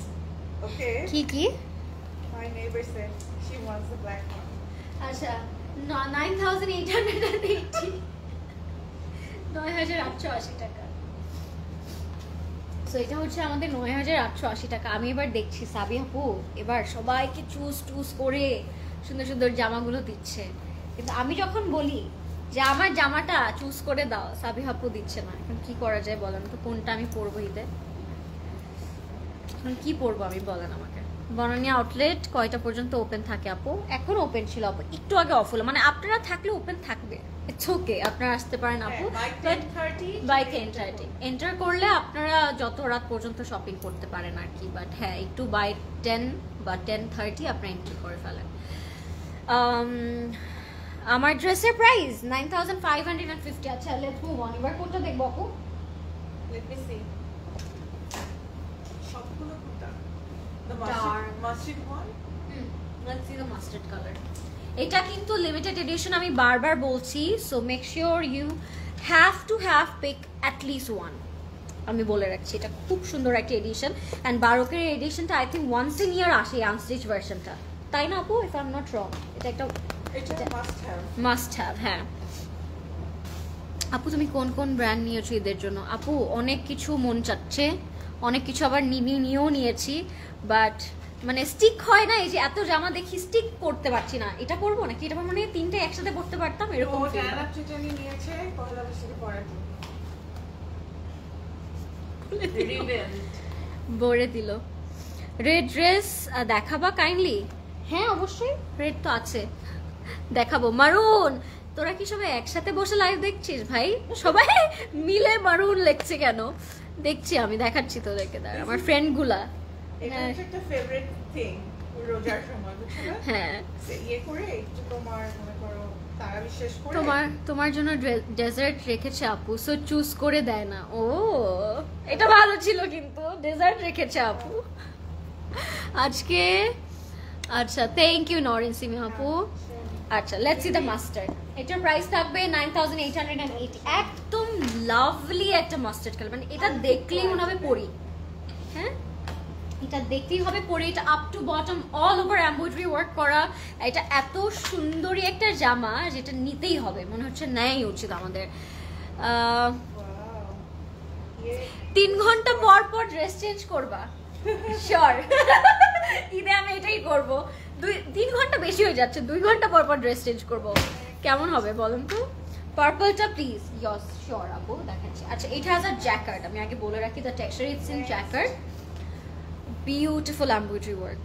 Okay. কি My neighbor said she wants the black one. আচ্ছা 9880 9880 টাকা। সো এটা হচ্ছে আমাদের 9880 টাকা। আমি এবার দেখছি সাবি আপু এবার সবাইকে চুজ করে সুন্দর সুন্দর জামাগুলো দিচ্ছে, কিন্তু আমি যখন বলি যে আমার জামাটা চুজ করে দাও, সাবি আপু দিচ্ছে না। এখন কি করা যায় বলেন তো, কোনটা আমি পরবো ঈদে? এখন কি পরবো আমি, বলেন আমাকে। বনানী আউটলেট কয়টা পর্যন্ত ওপেন থাকে আপু? এখন ওপেন ছিল আপু, একটু আগে অফ হলো। মানে আপনারা থাকলে ওপেন থাকবে, ইটস ওকে, আপনারা আসতে পারেন আপু। বাই 10:30 এন্টার করলে আপনারা যত রাত পর্যন্ত শপিং করতে পারেন আর কি। বাট হ্যাঁ, একটু বাই 10 বা 10:30 আপনারা এন্টার করে ফেলেন। আমার ড্রেসের প্রাইস 9550। আচ্ছা লেটস মুভ অন। এবার কোনটা দেখবো আপু? Let me see. সবগুলো কোনটা? The Dark. mustard one? Let's see the mustard color. এটা কিন্তু লিমিটেড এডিশন, আমি বারবার বলছি। So make sure you have to pick at least one. আমি বলে রাখছি, এটা খুব সুন্দর একটা এডিশন। অ্যান্ড বারোকের এডিশনটা I think once in year আসে, আনস্টিচ ভার্সনটা, তাই না আপু? If I am not wrong, এটা একটা মাস্ট হ্যাভ। হ্যাঁ আপু, তুমি কোন কোন ব্র্যান্ড নিয়েছো ঈদের জন্য? আপু অনেক কিছু মন চাচ্ছে, অনেক কিছু আবার নিয়েও নিয়েছি, বাট মানে স্টিক হয় না। এই যে এত জামা দেখি স্টিক করতে পারছি না, এটা করবো নাকি এটা মানে তিনটে একসাথে করতে পারতাম এরকম। নিয়েছে পয়লা বৈশাখে পরার জন্য, বলে দিল। রেড ড্রেস দেখাবা কাইন্ডলি? হ্যাঁ অবশ্যই, রেড তো আছে, দেখাবো। মারুন, তোরা কি সবাই একসাথে বসে লাইভ দেখছিস ভাই? সবাই মিলে মারুন লেখছে কেন? দেখছি আমি, দেখাচ্ছি তোদেরকে। দাঁড়া, আমার ফ্রেন্ড গুলা। এটা হচ্ছে একটা ফেভারিট থিং রোজার সময়, বুঝছো না? হ্যাঁ, ইয়ে করে একটু তোমার মনে করো তারা বিশেষ করে তোমার জন্য ডেজার্ট রেখেছে আপু, সো চুজ করে দেয় না। ও এটা ভালো ছিল, কিন্তু ডেজার্ট রেখেছে আপু আজকে। আচ্ছা থ্যাংক ইউ নরেন সিমি আপু। আচ্ছা লেটস সি দ্য মাস্টার্ড। এটার প্রাইস থাকবে 9880। একদম লাভলি একটা মাস্টার্ড কালার, মানে এটা দেখলেই মনে হবে পরি। হ্যাঁ, এটা দেখতেই হবে পরে। এটা up to bottom all over embroidery work করা। এটা এত সুন্দরী একটা জামা যেটা নিতেই হবে, মনে হচ্ছে নেয়াই উচিত আমাদের। 3 ঘন্টা পর পর ড্রেস চেঞ্জ করবা? শিওর, ঈদে আমি এটাই করবো। 3 ঘন্টা বেশি হয়ে যাচ্ছে, 2 ঘন্টা পর পর ড্রেস চেঞ্জ করবো, কেমন হবে বলুন তো? পার্পলটা প্লিজ। ইয়েস শিওর আপু, দেখাচ্ছি। আচ্ছা এটা হ্যাজ আ জ্যাকার্ড, আমি আগে বলে রাখি the texture it's in jacquard. Beautiful embroidery work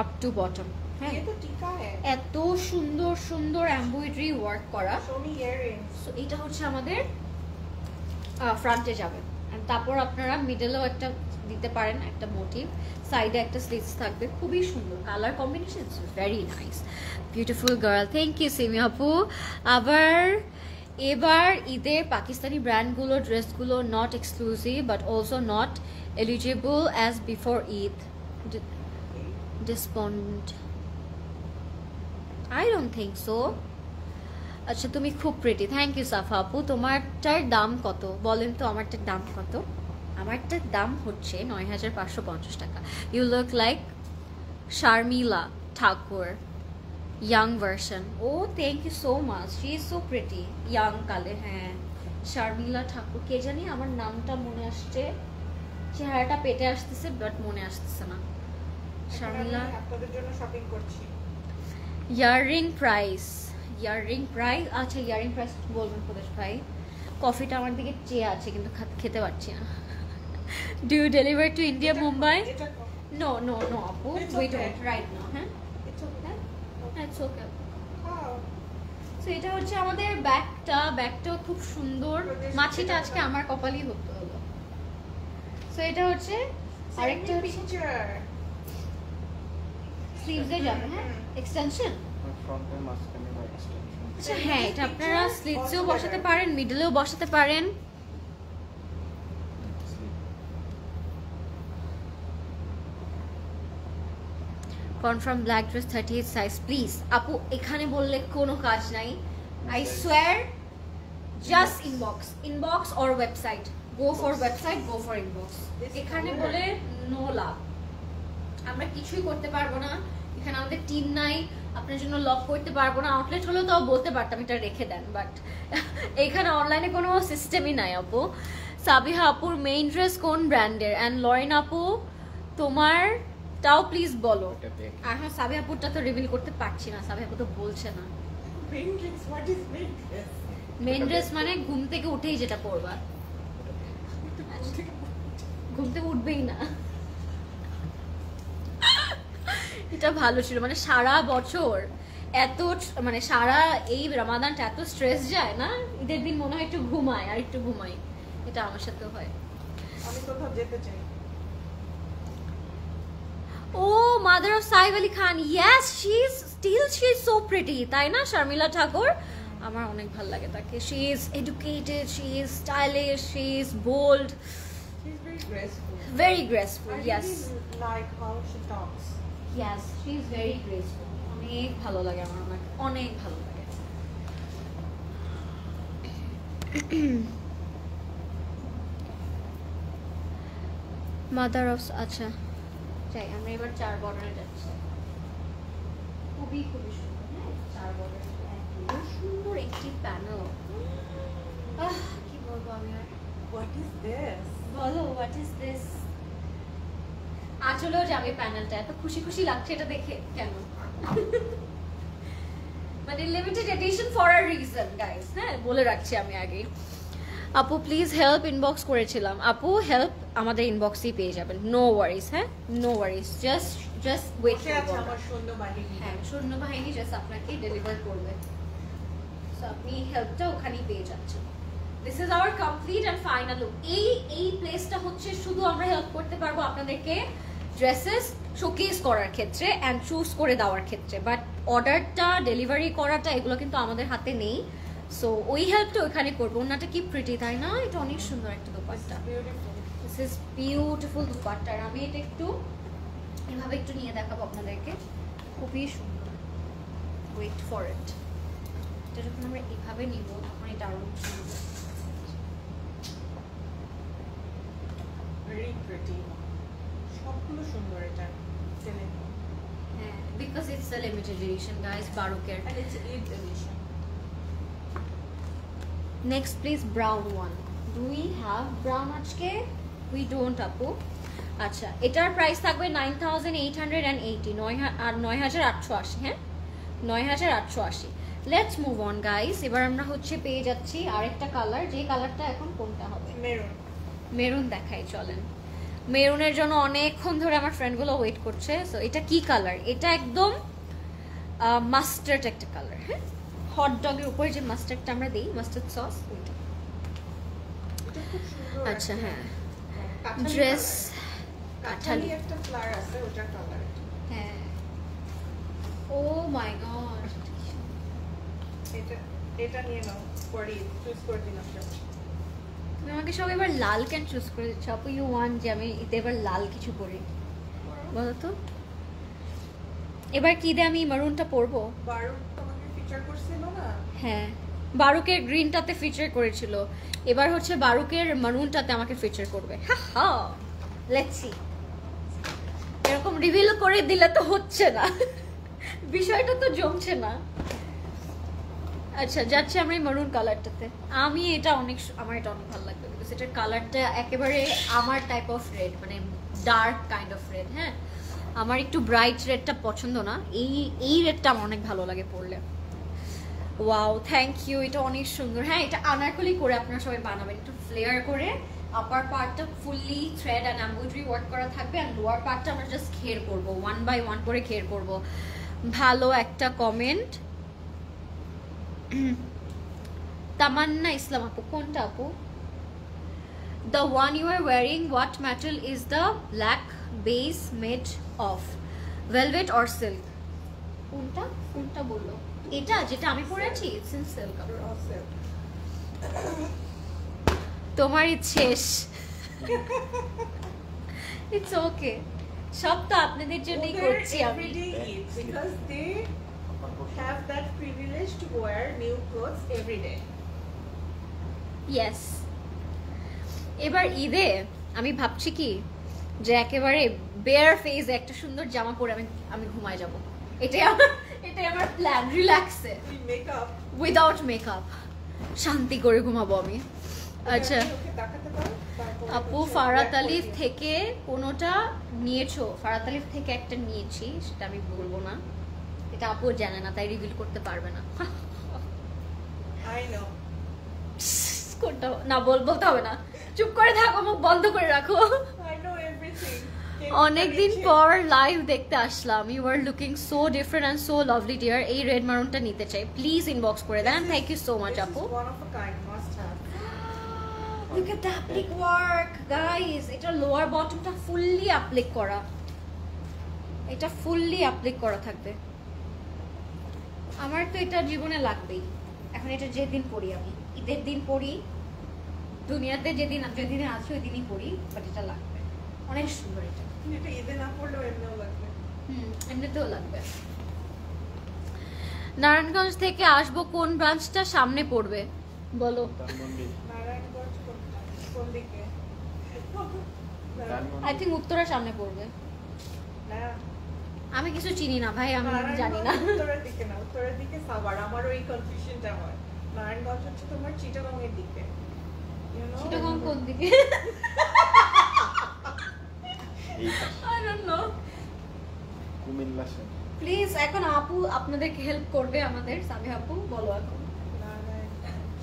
up to bottom. হ্যাঁ, এত সুন্দর সুন্দর এমব্রয়ডারি ওয়ার্ক করা। সো এটা হচ্ছে আমাদের ফ্রন্টে যাবে, তারপর আপনারা মিডলেও একটা দিতে পারেন, একটা মোটিভ, সাইডে একটা স্লিভস থাকবে। খুবই সুন্দর colour combination, it's very nice, beautiful girl. Thank you Simi আপু। আবার এবার ঈদের পাকিস্তানি ব্র্যান্ডগুলো ড্রেসগুলো not exclusive but also not eligible as before Eid despond. I don't think so. আচ্ছা তুমি খুব প্রিটি, থ্যাংক ইউ সাফা আপু। তোমারটার দাম কত বলেন তো? আমারটার দাম কত? আমারটার দাম হচ্ছে 9550 টাকা। You look like Sharmila Thakur young version. ও thank you so much, she is so pretty young কালে। হ্যাঁ শারমিলা ঠাকুর, কে জানি আমার নামটা মনে আসছে, চেহারাটা পেটে আসতেছে বাট মনে আসতেছে না। শারমিলা। আপনাদের জন্য শপিং করছি। ইয়াররিং প্রাইস, আচ্ছা ইয়াররিং প্রাইস বলবেন প্রদেশ ভাই? কফিটা আমার দিকে চেয়ে আছে কিন্তু খেতে পারছি না। Do you deliver to India Mumbai? No no no আপু, উই ডোন্ট রাইট নাও। হ্যাঁ ইটস ওকে। সো এটা হচ্ছে আমাদের ব্যাক ব্যাগটাও খুব সুন্দর। মাছিটা আজকে আমার কপালই হতো হলো। সো এটা হচ্ছে আরেকটা পিকচার স্লিভসে যাবে, হ্যাঁ এক্সটেনশন। ফ্রন্টের মাঝখানে বা এক্সটেনশন। আচ্ছা হ্যাঁ, এটা আপনারা স্লিভসেও বসাতে পারেন, মিডলেও বসাতে পারেন। Confirm black dress 38 size please. আপু এখানে বললে কোনো কাজ নাই, I swear. Just inbox or website, go for website, go for inbox. এখানে বলে নো লাভ, আমরা কিছুই করতে পারবো না। এখানে আমাদের টিম নাই, আপনার জন্য লক করতে পারবো না। আউটলেট হলেও তাও বলতে পারতাম এটা রেখে দেন, বাট এখানে অনলাইনে কোনো সিস্টেমই নাই আপু। সাবিহা আপুর মেইন ড্রেস কোন ব্র্যান্ডের? অ্যান্ড লরেন আপু তোমারটাও প্লিজ বলো। আর হ্যাঁ, সাবিহা আপুরটা তো রিভিল করতে পারছি না, সাবিহা আপু তো বলছে না। Main dress, what is main dress? Main dress মানে ঘুম থেকে উঠেই যেটা পরবা। ঘুম থেকে উঠবেই না। এটা ভালো ছিল, মানে সারা বছর এত মানে সারা এই রমাদানটা এত স্ট্রেস যায় না, ঈদের দিন মনে হয় একটু ঘুমাই আর একটু ঘুমাই। এটা আমার সাথেও হয়। আমি কোথাও যেতে চাই। Oh mother of Saif Ali Khan, yes she is so pretty, তাই না? শার্মিলা ঠাকুর, আমার অনেক ভালো লাগে তাকে। She is educated, she is stylish, she is bold, She's very graceful. very graceful. I Yes, really like how she talks. yes, she is very graceful. অনেক ভালো লাগে আমার, ওনাকে অনেক ভালো লাগে। মাদার অফ, আচ্ছা যাই আমরা এবার 4 বর্ডারে যাচ্ছি। খুবই খুবই সুন্দর, হ্যাঁ 4 বর্ডারে এত সুন্দর একটি প্যানেল। কি বলবো আমি আর, What is this? বলো হোয়াট ইজ দিস। আসলেও যাবে প্যানেলটা, এত খুশি খুশি লাগছে এটা দেখে কেন। মানে limited edition for a reason guys, হ্যাঁ বলে রাখছি আমি আগেই। আপু প্লিজ হেল্প, ইনবক্স করেছিলাম। আপু হেল্প আমাদের ইনবক্সেই পেয়ে যাবেন, নো ওয়ারিজ। হ্যাঁ নো ওয়ারিজ, জাস্ট ওয়েট। বসে আছে আমার সৈন্য বাহিনী। হ্যাঁ সৈন্যবাহিনী জাস্ট আপনাকে ডেলিভার করবে, সো আপনি হেল্পটা ওখানেই পেয়ে যাচ্ছেন। This is our complete and final look. এই প্লেসটা হচ্ছে শুধু আমরা হেল্প করতে পারবো আপনাদেরকে ড্রেসেস শোকেস করার ক্ষেত্রে অ্যান্ড চুজ করে দেওয়ার ক্ষেত্রে, বাট অর্ডারটা ডেলিভারি করাটা এগুলো কিন্তু আমাদের হাতে নেই। সো ওই হেল্পটা ওইখানে করবো। ওনাটা কি প্রিটি তাই না? এটা অনেক সুন্দর একটা dupatta, Beautiful. This is beautiful dupatta. আর আমি এটা একটু এভাবে একটু নিয়ে দেখাবো আপনাদেরকে, খুবই সুন্দর। ওয়েট ফর ইট, এটা যখন আমরা এভাবে নিব তখন এটা আরো সুন্দর। Very pretty. সবগুলো সুন্দর এটা। হ্যাঁ because it's a limited edition guys, বারুকের। And it's Eid edition. Next please brown one. Do we have brown আজকে? উই ডোন্ট আপু। আচ্ছা এটার প্রাইস থাকবে 9880, 9880, হ্যাঁ 9880। Let's move on guys. এবার আমরা হচ্ছে পেয়ে যাচ্ছি আরেকটা কালার, যে কালারটা এখন কোনটা হবে? Maroon. মেরুন দেখাই চলেন। মেরুনের জন্য অনেকক্ষণ ধরে আমার ফ্রেন্ডগুলো ওয়েট করছে। সো এটা কি কালার? এটা একদম মাস্টার্ড একটা কালার, হ্যাঁ হট ডগের উপরে যে মাস্টার্ডটা আমরা দিই, মাস্টার্ড সস ওইটা। এটা খুব সুন্দর। আচ্ছা একটা, হ্যাঁ কাঁঠালি ড্রেস colour। কাঁঠালি, কাঁঠালি একটা ফ্লাওয়ার আছে, ওটা কালার। হ্যাঁ ও মাই গড। এটা নিয়ে নাও, পরে চুজ করে দিলাম। তুমি আমাকে সব এবার লাল কেন চুজ করে দিচ্ছ আপু? ইউ ওয়ান্ট যে আমি এতে এবার লাল কিছু পরি, বলো তো এবার কি দিয়ে আমি মারুনটা পরবো? বারো তোমাকে ফিচার করছিল না? হ্যাঁ বারুকের গ্রিনটাতে ফিচার করেছিল, এবার হচ্ছে বারুকের মারুনটাতে আমাকে ফিচার করবে। Let's see. এরকম রিভিল করে দিলে তো হচ্ছে না, বিষয়টা তো জমছে না। আচ্ছা যাচ্ছে আমরা এই মারুন কালারটাতে। আমি এটা অনেক, আমার এটা অনেক ভালো লাগবে বিকজ এটার কালারটা একেবারে আমার টাইপ অফ রেড, মানে ডার্ক কাইন্ড অফ রেড। হ্যাঁ আমার একটু ব্রাইট রেডটা পছন্দ না, এই রেডটা আমার অনেক ভালো লাগে পরলে। ওয়াও থ্যাংক ইউ, এটা অনেক সুন্দর। হ্যাঁ এটা আনারকলি করে আপনারা সবাই বানাবেন, একটু ফ্লেয়ার করে। আপার পার্টটা fully thread and embroidery work করা থাকবে, অ্যান্ড লোয়ার পার্টটা আমরা জাস্ট ঘের করবো, 1 বাই 1 করে ঘের করবো। ভালো একটা কমেন্ট। তামান্না ইসলাম আপু, কোনটা আপু? The one you are wearing, what material is the black base made of? Velvet or silk? কোনটা কোনটা বললো? এটা যেটা আমি পরে আছি, it's in silk আপু। তোমার শেষ। It's okay, সব তো আপনাদের জন্যই করছি আমি। Because they have that privilege to wear new clothes every day. Yes, এবার ঈদে আমি ভাবছি কি যে একেবারে বেয়ার ফেসে একটা সুন্দর জামা পরে আমি ঘুমায় যাব। এটাই আমার প্ল্যান, রিল্যাক্সে, Makeup. উইদাউট মেকআপ, শান্তি করে ঘুমাবো আমি। আচ্ছা আপু, ফারাত আলিফ থেকে কোনোটা নিয়েছো? ফারাত আলিফ থেকে একটা নিয়েছি, সেটা আমি বলবো না, এটা আপু জানে না তাই রিভিল করতে পারবে না। I know. কোনটা না বলতে হবে না, চুপ করে থাকো, মুখ বন্ধ করে রাখো। I know everything. অনেকদিন পর লাইভ দেখতে আসলাম, you are looking so different and so lovely dear. এই রেড মারুনটা নিতে চাই, প্লিজ ইনবক্স করে দেন। থ্যাংক ইউ সো মাচ আপু। One of a kind, must have. Look at the applique work, guys. এটা লোয়ার বটমটা ফুললি অ্যাপ্লিক করা, এটা ফুললি অ্যাপ্লিক করা থাকবে। আমার তো এটা জীবনে লাগবেই। এখন এটা যেদিন পরি আমি, ঈদের দিন পরি, দুনিয়াতে যেদিন আছে ওই দিনই পরি, বাট এটা লাগবে, অনেক সুন্দর এটা। এটা ঈদে না পড়লেও এমনিও লাগবে। এমনিতেও লাগবে। নারায়ণগঞ্জ থেকে আসবো, কোন ব্রাঞ্চটা সামনে পড়বে বলো? ধানমন্ডি। নারায়ণগঞ্জ কোন দিকে? ধানমন্ডি। আই থিঙ্ক উত্তরা সামনে পড়বে। না, আমি কিছু চিনি না ভাই, আমি জানি না। উত্তরের দিকে না, উত্তরের দিকে সাভার। আমার ওই কনফিউশনটা হয়। নারায়ণগঞ্জ হচ্ছে তোমার চিটাগং এর দিকে। You know? চিটাগং কোন দিকে? এই পাশে। I don't know. Comilla side. Please এখন আপু আপনাদেরকে হেল্প করবে, আমাদের সাবি আপু, বলো এখন। নারায়ণগঞ্জ।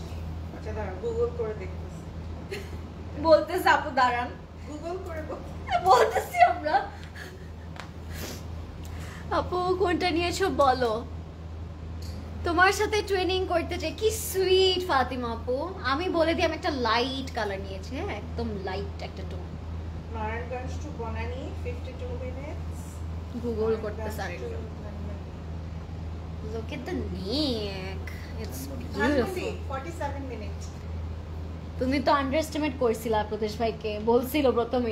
আচ্ছা দাঁড়া, গুগল করে দেখতেছি। বলতেছে আপু, দাঁড়ান, গুগল করে বলতেছি আমরা। আপু কোনটা নিয়েছো বলো? তোমার সাথে ট্রেনিং করতে চাই। কি সুইট ফাতিমা আপু। আমি বলে দিই, আমি একটা লাইট কালার নিয়েছি, হ্যাঁ একদম লাইট একটা tone. Narayanganj to Banani 52 minutes. Google করতে সারি। Look at the neck, it's Dhanmondi beautiful. 47 minutes. তুমি তো আন্ডারএস্টিমেট করছিলা প্রদেশ ভাইকে, বলছিল প্রথমে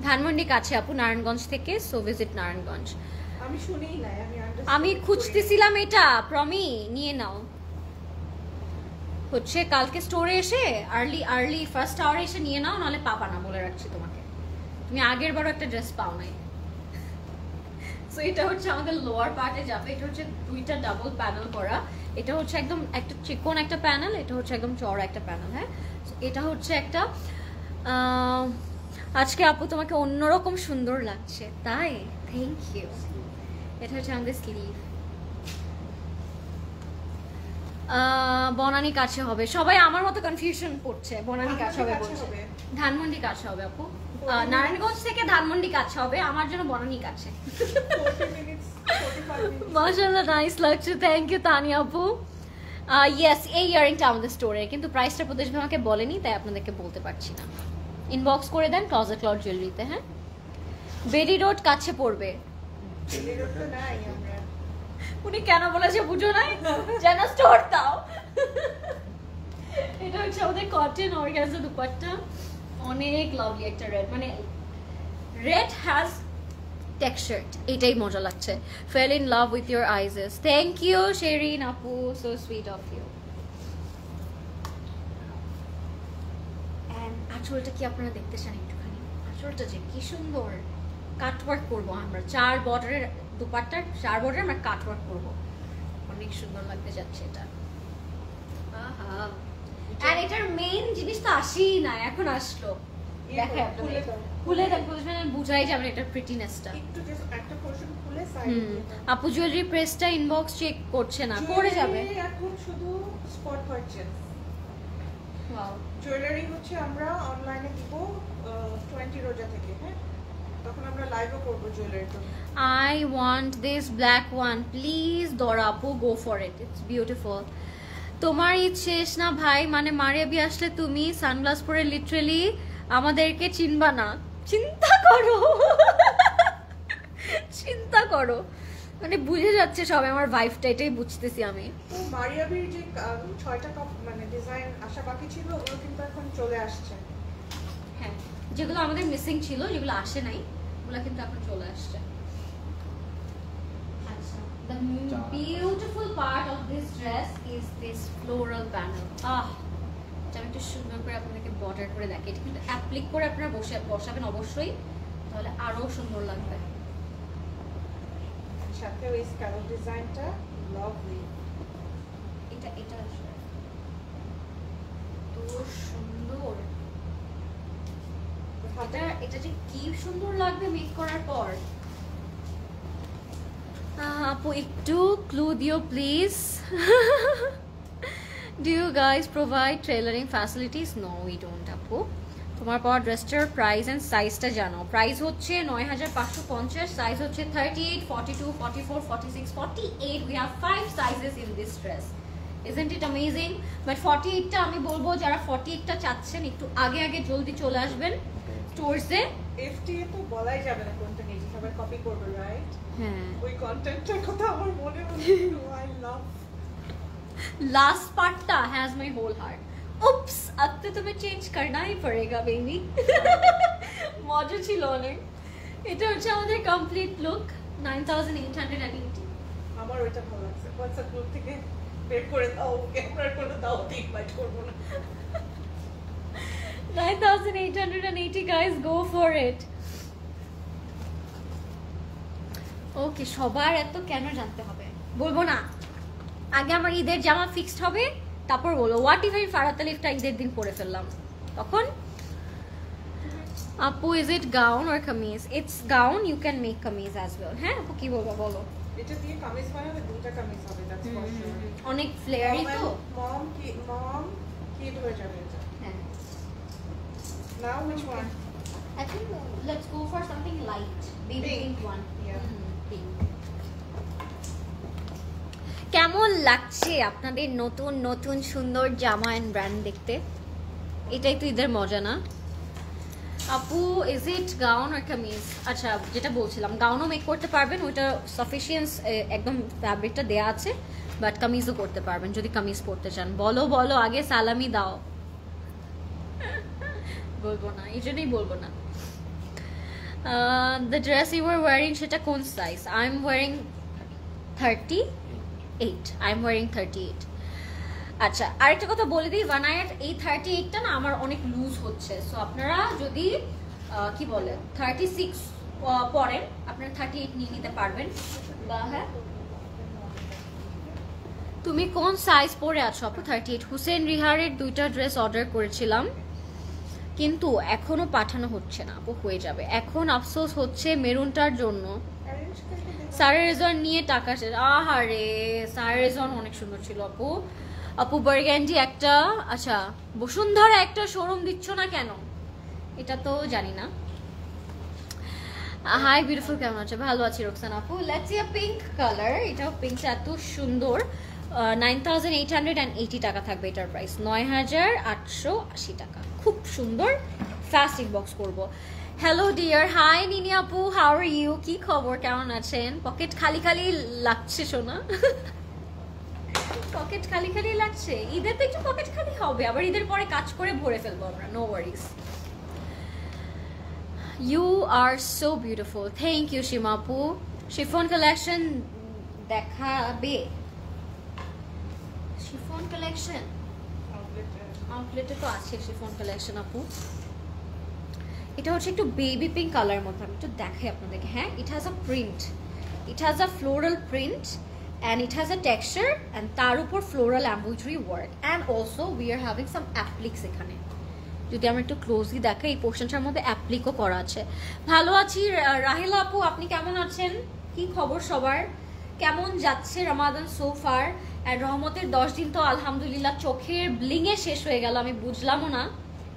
ধানমন্ডি কাছে আপু নারায়ণগঞ্জ থেকে, সো ভিজিট নারায়ণগঞ্জ। আমি শুনিই নাই, আমি খুঁজতেছিলাম এটা, প্রমি নিয়ে নাও। হচ্ছে কালকে স্টোরে এসে আর্লি ফার্স্ট আওয়ারে এসে নিয়ে নাও, নাহলে পাবা না, বলে রাখছি তোমাকে। তুমি আগের বারও একটা ড্রেস পাও নাই। সো এটা হচ্ছে আমাদের লোয়ার পার্টে যাবে, এটা হচ্ছে দুইটা ডাবল প্যানেল করা। এটা হচ্ছে একদম একটা চিকন একটা প্যানেল, এটা হচ্ছে একদম চওড়া একটা প্যানেল। হ্যাঁ, এটা হচ্ছে একটা আজকে আপু তোমাকে অন্যরকম সুন্দর লাগছে, তাই থ্যাংক ইউ। এটা হচ্ছে আমাদের স্লিভ। বনানী কাছে হবে, সবাই আমার মতো কনফিউশন পড়ছে। বনানী কাছে হবে বলছে, ধানমন্ডি কাছে হবে আপু। নারায়ণগঞ্জ থেকে ধানমন্ডি কাছে হবে, আমার জন্য বনানী কাছে। 40 minutes, 45 minutes. মাশাআল্লাহ, নাইস লাগছে, থ্যাংক ইউ তানিয়া আপু। ইয়েস, এই ইয়ারিংটা আমাদের স্টোরে, কিন্তু প্রাইসটা প্রদেশ ভাই আমাকে বলেনি, তাই আপনাদেরকে বলতে পারছি না। ইনবক্স করে দেন ক্লজেট ক্লাউড জুয়েলারিতে। হ্যাঁ, বেরি রোড কাছে পড়বে। এলিরও তো নাই আমরা। উনি কেন বলেছে বুঝো নাই, যেন স্টোর দাও। এটা হচ্ছে আমাদের কটন অর্গানজা দুপাট্টা, অনেক লাভলি একটা রেড, মানে রেড হ্যাজ টেক্সচার, এটাই মজা লাগছে। Fell in love with your eyes. Thank you Sherin আপু, so sweet of you. And আঁচলটা কি আপনারা দেখতে চান একটুখানি? আঁচলটা যে কি সুন্দর, কাটওয়ার্ক করবো আমরা, 4 বর্ডারের দুপাট্টার 4 বর্ডারে আমরা কাটওয়ার্ক করবো, অনেক সুন্দর লাগতে যাচ্ছে এটা। আহা, আর এটার মেইন জিনিস তো আসেই না, এখন আসলো। দেখে খুলে দাও। খুলে দেখ, বুঝাই যাবে এটার প্রিটিনেসটা। একটু জাস্ট একটা পোরশন খুলে সাইড দিয়ে দাও। আপু জুয়েলারি প্রেসটা ইনবক্স চেক করছে না, করে যাবে। জুয়েলারি এখন শুধু স্পট পারচেজ। ওয়াও, জুয়েলারি হচ্ছে আমরা অনলাইনে দিব 20 রোজা থেকে। হ্যাঁ, তখন আমরা লাইভও করব জুয়েলারি তো। I want this black one, please Dora Apu, go for it, it's beautiful. তোমার ঈদ শেষ না ভাই, মানে মারিয়াবি আসলে তুমি সানগ্লাস পরে লিটারালি আমাদেরকে চিনবা না। চিন্তা করো, চিন্তা করো, মানে বুঝে যাচ্ছে সবাই আমার ভাইবটা, এটাই বুঝতেছি আমি। তো মারিয়াবির যে 6টা কাপ মানে ডিজাইন আসা বাকি ছিল ওগুলো কিন্তু এখন চলে আসছে। হ্যাঁ, যেগুলো আমাদের মিসিং ছিল, যেগুলো আসে নাই, ওগুলো কিন্তু এখন চলে আসছে। আচ্ছা, the beautiful part of this dress is this floral panel. আমি একটু সুন্দর করে আপনাদেরকে বর্ডার করে দেখি। এটা কিন্তু অ্যাপ্লিক করে আপনারা বসাবেন অবশ্যই, তাহলে আরো সুন্দর লাগবে। সাথে ওই স্কার্ফ ডিজাইনটা লাভলি। এটা আসলে তো সুন্দর, এটা যে কি সুন্দর লাগবে মেক করার পর। আপু একটু ক্লু দিও please. Do you guys provide tailoring facilities? No, we don't আপু। তোমার পাওয়া ড্রেসটার প্রাইস এন্ড সাইজটা জানো। প্রাইস হচ্ছে 9550, সাইজ হচ্ছে 38, 42, 44, 46, 48. We have 5 sizes in this dress. Isn't it amazing? But 48টা আমি বলবো যারা 48টা চাচ্ছেন একটু আগে জলদি চলে আসবেন স্টোরসে। এফটিএ তো বলাই যাবে না কোনটা নিয়ে সবাই কপি করবে, রাইট? হ্যাঁ, ওই কন্টেন্টটার কথা আমার মনে হলো। আই লাভ लास्ट पार्टটা has my whole heart. Oops, अब तो तुम्हें चेंज करना ही पड़ेगा बेबी। মজা ছিল অনেক। এটা হচ্ছে আমাদের কমপ্লিট লুক 9880। আমার ওইটা ভালো লাগছে। হোয়াটসঅ্যাপ গ্রুপ থেকে বের করে দাও, ক্যামেরার কোনো দাও, ইনভাইট করব না। 9880 guys, go for it. ওকে, সবার এত কেন জানতে হবে বলবো না, আগে আমার ঈদের জামা ফিক্সড হবে, তারপর বলো হোয়াট ইফ আমি ফারাত আলিফটা ঈদের দিন পরে ফেললাম, তখন। আপু is it gown or kameez? It's gown, you can make kameez as well. হ্যাঁ আপু, কি বলবো বলো? এটা দিয়ে কামিজ বানালে দুটো কামিজ হবে, দ্যাটস ফর শিওর। অনেক ফ্লেয়ারি তো। মম কিড হয়ে যাবে এটা। হ্যাঁ, নাও which one? I think let's go for something light, baby pink one. Yeah. Pink. কেমন লাগছে আপনাদের নতুন নতুন সুন্দর জামা এন্ড ব্র্যান্ড দেখতে? এটাই তো ঈদের মজা না আপু? ইজ ইট গাউন আর কামিজ? আচ্ছা, যেটা বলছিলাম, গাউনও মেক করতে পারবেন, ওইটা সাফিসিয়েন্স একদম ফ্যাব্রিকটা দেয়া আছে, বাট কামিজও করতে পারবেন যদি কামিজ পরতে চান। বলো বলো, আগে সালামি দাও। বলবো না, এই জন্যই বলবো না। The dress you are wearing, সেটা কোন size? I am wearing 38. I am wearing 38. আচ্ছা, আরেকটা কথা বলে দিই, ভানায়ার এই 38টা না আমার অনেক লুজ হচ্ছে, সো আপনারা যদি কি বলে 36 পরেন, আপনারা 38 নিয়ে নিতে পারবেন। বা হ্যাঁ, তুমি কোন সাইজ পরে আছো আপু? 38। হুসেন রিহারের 2টা ড্রেস অর্ডার করেছিলাম, কিন্তু এখনো পাঠানো হচ্ছে না আপু, হয়ে যাবে। এখন আফসোস হচ্ছে মেরুনটার জন্য। সারা রেজন নিয়ে টাকা শেষ। আহারে, সারা রেজন অনেক সুন্দর ছিল আপু। আপু বার্গেন্ডি একটা, আচ্ছা বসুন্ধরা একটা শোরুম দিচ্ছ না কেন? এটা তো জানি না। হাই বিউটিফুল, কেমন আছে? ভালো আছি রোকসানা আপু। Let's see a pink colour. এটাও পিঙ্কটা এত সুন্দর। 9880 টাকা থাকবে এটার প্রাইস, 9880 টাকা। খুব সুন্দর, ফাস্ট ইনবক্স করবো। হ্যালো ডিয়ার, হাই নিনি আপু, হাউ আর ইউ? কি খবর, কেমন আছেন? পকেট খালি খালি লাগছে শোনা। পকেট খালি খালি লাগছে? ঈদের তো একটু পকেট খালি হবে, আবার ঈদের পরে কাজ করে ভরে ফেলবো আমরা, no worries. You are so beautiful, thank you Seema আপু। শিফন কালেকশন দেখাবে? শিফন কালেকশন আউটলেটে তো আছে শিফন কালেকশন আপু। এটা হচ্ছে একটু বেবি পিঙ্ক কালার মধ্যে, আমি একটু দেখাই আপনাদেরকে। হ্যাঁ, it has a print, it has a floral print and it has a texture and তার উপর floral embroidery work and also we are having some appliques এখানে। যদি আমরা একটু ক্লোজলি দেখাই, এই পোর্শনটার মধ্যে অ্যাপ্লিকও করা আছে। ভালো আছি রাহিলা আপু, আপনি কেমন আছেন? কি খবর সবার? কেমন যাচ্ছে রমাদান সো ফার? আর রহমতের 10 দিন তো আলহামদুলিল্লাহ চোখের ব্লিংয়ে শেষ হয়ে গেল। আমি বুঝলামও না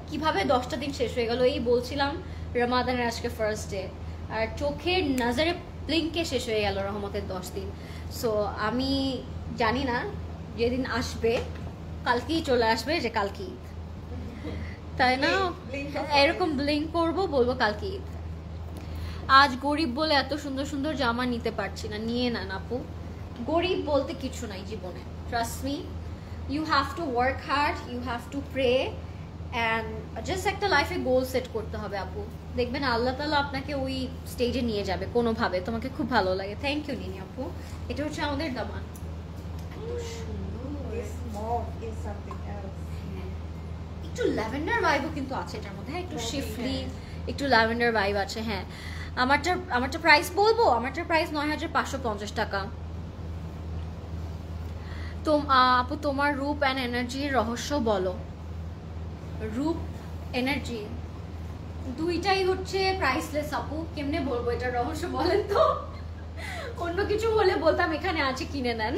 কিভাবে 10টা দিন শেষ হয়ে গেল। এই বলছিলাম রমাদানের আজকে ফার্স্ট ডে, আর চোখের নজরে ব্লিংকে শেষ হয়ে গেল রহমতের 10 দিন। সো আমি জানি না যেদিন আসবে কালকেই চলে আসবে যে কালকে ঈদ, তাই না? Blink of এরকম ব্লিঙ্ক করব, বলবো কালকে ঈদ। আজ গরিব বলে এত সুন্দর সুন্দর জামা নিতে পারছি না, নিয়ে নেন আপু। গরিব বলতে কিছু নাই জীবনে, trust me. You have to work hard, you have to pray and just একটা লাইফে গোল সেট করতে হবে আপু। দেখবেন আল্লাহ তাআলা আপনাকে ওই স্টেজে নিয়ে যাবে কোনোভাবে, তোমাকে খুব ভালো লাগে। থ্যাংক ইউ নিনি আপু। এটা হচ্ছে আমাদের দামান। এত সুন্দর। This mauve is something else. একটু ল্যাভেন্ডার ভাইবও কিন্তু আছে এটার মধ্যে, হ্যাঁ, একটু Maybe, শিফলি, হ্যাঁ। একটু ল্যাভেন্ডার ভাইব আছে। হ্যাঁ, আমারটা প্রাইস বলবো, আমারটার প্রাইস 9550 টাকা। তো আপু তোমার রূপ অ্যান্ড এনার্জির রহস্য বলো। রূপ এনার্জি দুইটাই হচ্ছে প্রাইসলেস আপু, কেমনে বলবো এটার রহস্য বলেন তো? অন্য কিছু হলে বলতাম এখানে আছে কিনে নেন।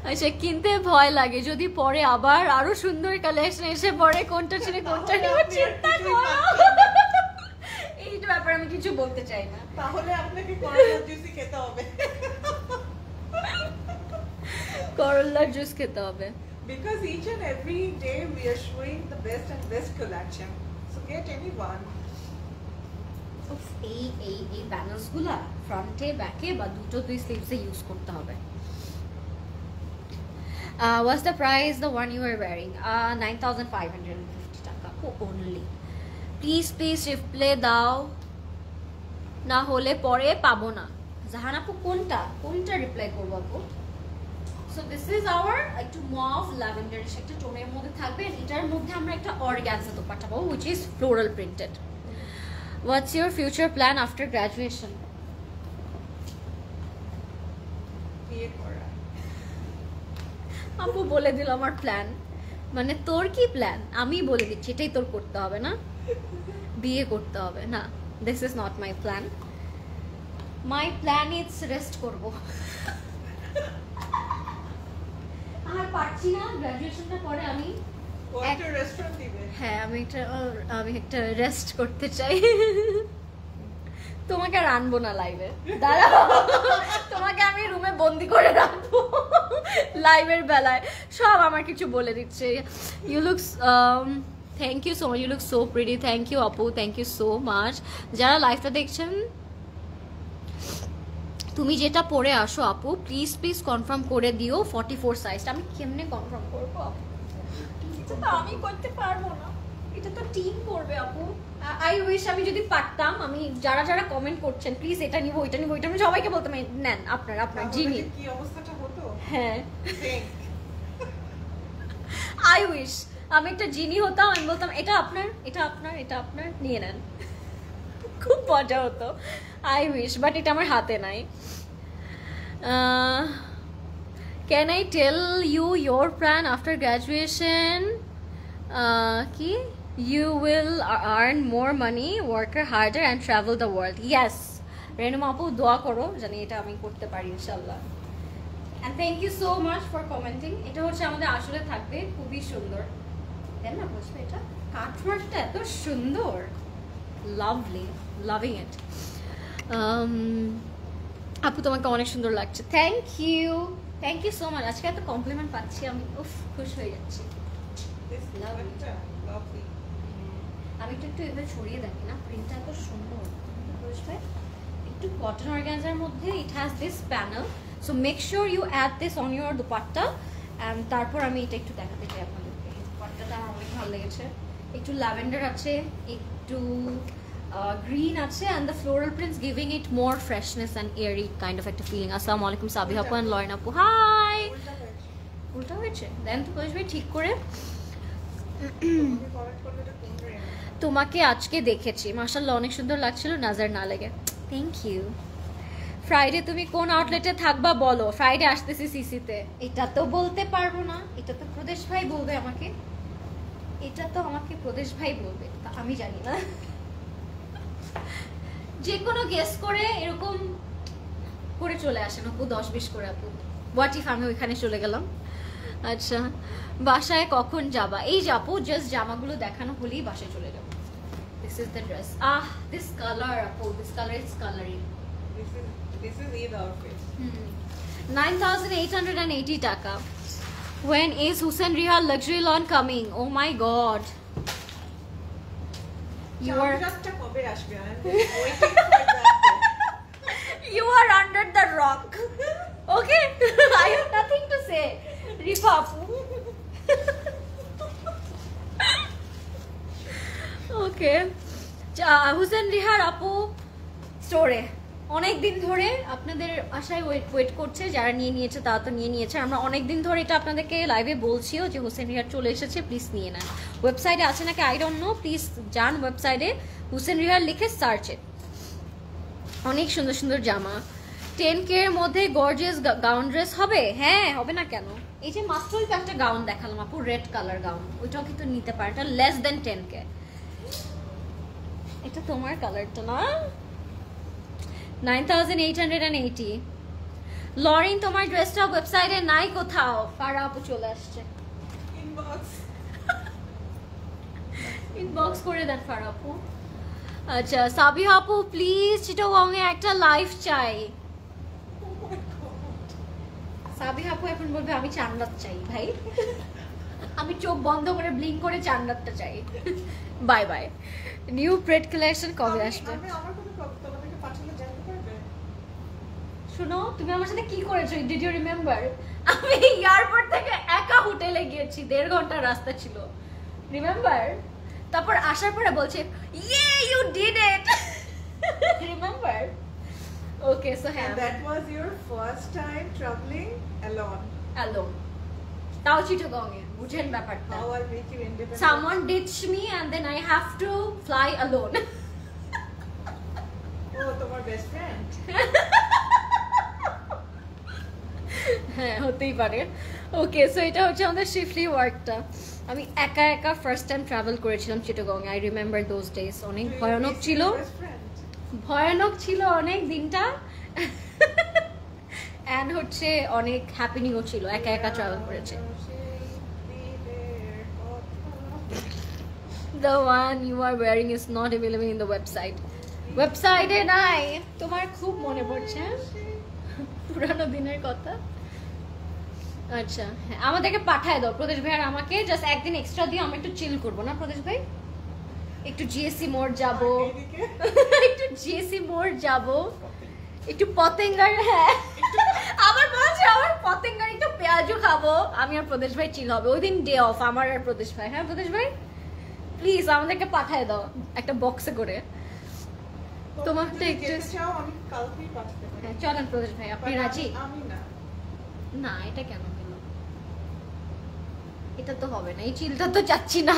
আচ্ছা, কিনতে ভয় লাগে যদি পরে আবার আরো সুন্দর কালেকশন এসে পড়ে, কোনটা ছেড়ে কোনটা নিব চিন্তা করো। এইটা ব্যাপারে আমি কিছু বলতে চাই না। তাহলে আপনাকে করলা জুসই খেতে হবে। করলার জুস খেতে হবে। Because each and every day we are showing the best and best collection. So get anyone. উফ, এই ব্যানার্স গুলা ফ্রন্টে ব্যাকে বা দুই স্লিভসে ইউজ করতে হবে। What's the price the one you are wearing? 9550 টাকা only. Please রিপ্লাই দাও, না হলে পরে পাবো না। জাহান আপু কোনটা রিপ্লাই করবো আপু? সো দিস ইজ আওয়ার একটু মভ ল্যাভেন্ডারিশ একটা টোনের মধ্যে থাকবে। এটার মধ্যে আমরা একটা অর্গানজা দোপাট্টা পাবো which is floral printed. What's your future plan after graduation? বিয়ে করা। আপু বলে দিল আমার প্ল্যান, মানে তোর কি প্ল্যান? আমি বলে দিচ্ছি এটাই তোর করতে হবে না, বিয়ে করতে হবে না। This is not my plan. My plan is rest করব। আর পারছি না, গ্র্যাজুয়েশনটা পরে আমি ও একটা রেস্টুরেন্ট দিবে। হ্যাঁ আমি একটা রেস্ট করতে চাই। তোমাকে আর আনবো না লাইভে, দাঁড়াও, তোমাকে আমি রুমে বন্দি করে রাখবো লাইভের বেলায়। সব আমার কিছু বলে দিচ্ছে। You looks thank you so much, you look so pretty. Thank you আপু, থ্যাংক ইউ সো মাচ। যারা লাইভটা দেখছেন, তুমি যেটা পরে আসো আপু, প্লিজ কনফার্ম করে দিও 44 সাইজটা। আমি কেমনে কনফার্ম করবো আপু? এটা তো আমি করতে পারবো না, এটা তো টিম করবে আপু। আই উইশ আমি যদি পারতাম। আমি যারা কমেন্ট করছেন প্লিজ এটা নিব ওইটা নিব ওইটা, আমি সবাইকে বলতাম নেন আপনার জিনি। তাহলে কি অবস্থাটা হতো? হ্যাঁ, Think. আই উইশ আমি একটা জিনি হতাম, আমি বলতাম এটা আপনার এটা আপনার এটা আপনার, নিয়ে নেন। খুব মজা হতো। আই উইশ, বাট এটা আমার হাতে নাই। Can I tell you your plan after graduation? কি you will earn more money, work harder and travel the world. Yes, Renuma আপু দোয়া করো জানি এটা আমি করতে পারি ইনশাআল্লাহ। and thank you so much for commenting. এটা হচ্ছে আমাদের আসলে থাকবে, খুবই সুন্দর। দেন না বুঝবে, এটা কাটওয়ার্কটা এত সুন্দর, লাভলি, লাভিং ইট। আপু তোমাকে অনেক সুন্দর লাগছে। Thank you so much. আজকে এত কমপ্লিমেন্ট পাচ্ছি আমি, উফ, খুশি হয়ে যাচ্ছি। This collector, lovely. আমি একটু এভাবে ছড়িয়ে দেখি না, প্রিন্টটা এত সুন্দর বুঝবে। একটু কটন অর্গানজার মধ্যে it has this panel, so make sure you add this on your dupatta. And তারপর আমি এটা একটু দেখাতে চাই আপনাদেরকে। এই দুপাট্টাটা আমার অনেক ভালো লেগেছে। একটু ল্যাভেন্ডার আছে, একটু গ্রিন আছে, and the floral prints giving it more freshness and Airee kind of একটা ফিলিং। আসসালামু আলাইকুম সাবি আপু অ্যান্ড লয়ন আপু, হাই। উল্টা হয়েছে। উল্টা হয়েছে, দেন তো বুঝবে ঠিক করে। তোমাকে correct করলে এটা কোন range? তোমাকে আজকে দেখেছি, মাশাআল্লাহ অনেক সুন্দর লাগছিল, নাজার না লেগে। Thank you. ফ্রাইডে তুমি কোন আউটলেটে থাকবা বলো? ফ্রাইডে আসতেছি সিসিতে। এটা তো বলতে পারবো না, এটা তো প্রদেশ ভাই বলবে আমাকে, এটা তো আমাকে প্রদেশ ভাই বলবে, তা আমি জানি না। যে কোনো গেস করে এরকম করে চলে আসেন আপু, 10-20 করে আপু। হোয়াট ইফ আমি ওইখানে চলে গেলাম? আচ্ছা, বাসায় কখন যাবা? এই যে আপু জাস্ট জামাগুলো দেখানো হলেই বাসায় চলে যাবো। This is the dress. This colour আপু, this colour is colouring. This is Eid outfit. 9880 টাকা। When is Hussein Rihar luxury lawn coming? Oh my god. You are চাঁদরাতটা কবে আসবে? I am waiting for that. you are under the rock. Okay? I have nothing to say. Rifa apu. Okay. Hussain রিহার আপু স্টোরে অনেক দিন ধরে আপনাদের আশায় wait করছে, যারা নিয়ে নিয়েছে তারা তো নিয়ে নিয়েছে। আমরা অনেক দিন ধরে এটা আপনাদেরকে লাইভে বলছিও যে হুসেন রিহার চলে এসেছে, প্লিজ নিয়ে নেন। ওয়েবসাইটে আছে নাকি আই ডোন্ট নো, প্লিজ যান ওয়েবসাইটে হুসেন রিহার লিখে সার্চে। অনেক সুন্দর সুন্দর জামা 10K এর মধ্যে গর্জিয়াস গাউন ড্রেস হবে। হ্যাঁ হবে না কেন, এই যে মাত্রই তো একটা গাউন দেখালাম আপু, রেড কালার গাউন, ওইটাও কিন্তু নিতে পারে, এটা লেস দেন 10K। এটা তোমার কালারটা না, 9880। লরিন তোমার ড্রেসটা ওয়েবসাইটে নাই কোথাও, ফারা আপু চলে আসছে, Inbox. ইনবক্স করে দেন ফারা আপু। আচ্ছা সাবিহা আপু প্লিজ চিটাগং এ একটা লাইভ চাই। সাবিহা আপু এখন বলবে আমি চান্দাত চাই ভাই, আমি চোখ বন্ধ করে ব্লিঙ্ক করে চান্দাতটা চাই। Bye bye. New prayed collection কবে আসবে? আমি আমার কোনো তোমাদেরকে পাঠালে জানতে পারবে? শুনো তুমি আমার সাথে কি করেছো, ডিড ইউ রিমেম্বার? আমি এয়ারপোর্ট থেকে একা হোটেলে গিয়েছি, 1.5 ঘন্টার রাস্তা ছিল, রিমেম্বার? তারপর আসার পরে বলছে ইয়ে you did it, remember? Okay so হ্যাঁ, And that was your first time traveling alone. Alone, তাও চিটাগং এ, বুঝেন ব্যাপারটা। How I make you independent? Someone ditch me and then I have to fly alone. Oh, তোমার best friend. হ্যাঁ হতেই পারে। Okay so এটা হচ্ছে আমাদের শিফলি ওয়ার্কটা। আমি একা একা ফার্স্ট টাইম ট্রাভেল করেছিলাম Chittagong, I remember those days. অনেক Do you ভয়ানক miss ছিল, your best friend? ভয়ানক ছিল অনেক দিনটা, অ্যান্ড হচ্ছে অনেক হ্যাপেনিংও ছিল, একা একা ট্রাভেল করেছে। The one you are wearing is not available in the website. ওয়েবসাইটে নাই, তোমার খুব মনে পড়ছে পুরানো দিনের কথা। আচ্ছা হ্যাঁ আমাদেরকে পাঠায় দাও প্রদেশ ভাই আর আমাকে, জাস্ট একদিন এক্সট্রা দিও, আমরা একটু চিল করবো না প্রদেশ ভাই, একটু জিএসসি মোড় যাব, এদিকে একটু জিএসসি মোড় যাব, একটু পতেঙ্গার, হ্যাঁ আবার বলছি আমার পতেঙ্গার একটু পেঁয়াজও খাবো, আমি আর প্রদেশ ভাই চিল হবে ওই দিন, ডে অফ আমার আর প্রদেশ ভাই। হ্যাঁ প্রদেশ ভাই প্লিজ আমাদেরকে পাঠায় দাও একটা বক্সে করে। তোমারটা যদি একটু যেতে চাও আমি কালকেই পাঠাতে পারি। হ্যাঁ চলেন প্রদেশ ভাই, আপনি But রাজি? আমি না। না এটা কেন হলো, এটা তো হবে না, এই চিলটা তো চাচ্ছি না।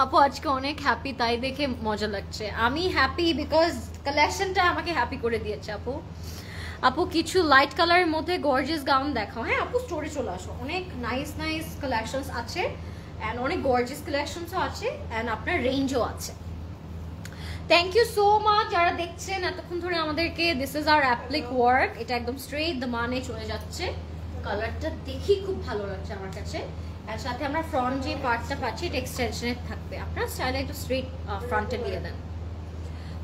আপু আজকে অনেক হ্যাপি, তাই দেখে মজা লাগছে। আমি হ্যাপি বিকজ কালেকশনটা আমাকে হ্যাপি করে দিয়েছে আপু। আপু কিছু লাইট কালারের মধ্যে গর্জিয়াস গাউন দেখাও। হ্যাঁ আপু স্টোরে চলে আসো, অনেক নাইস নাইস কালেকশনস আছে অ্যান্ড অনেক গর্জিয়াস কালেকশনসও আছে অ্যান্ড আপনার রেঞ্জও আছে। থ্যাংক ইউ সো মাচ যারা দেখছেন এতক্ষণ ধরে আমাদেরকে। This is hour applique work, এটা একদম স্ট্রেট দ্য মানে চলে যাচ্ছে, কালারটা দেখি খুব ভালো লাগছে আমার কাছে। আর সাথে আমরা ফ্রন্ট যে পার্টটা পাচ্ছি এটা এক্সটেনশনে থাকবে, আপনার স্টাইলে একটু স্ট্রেট ফ্রন্টে দিয়ে দেন।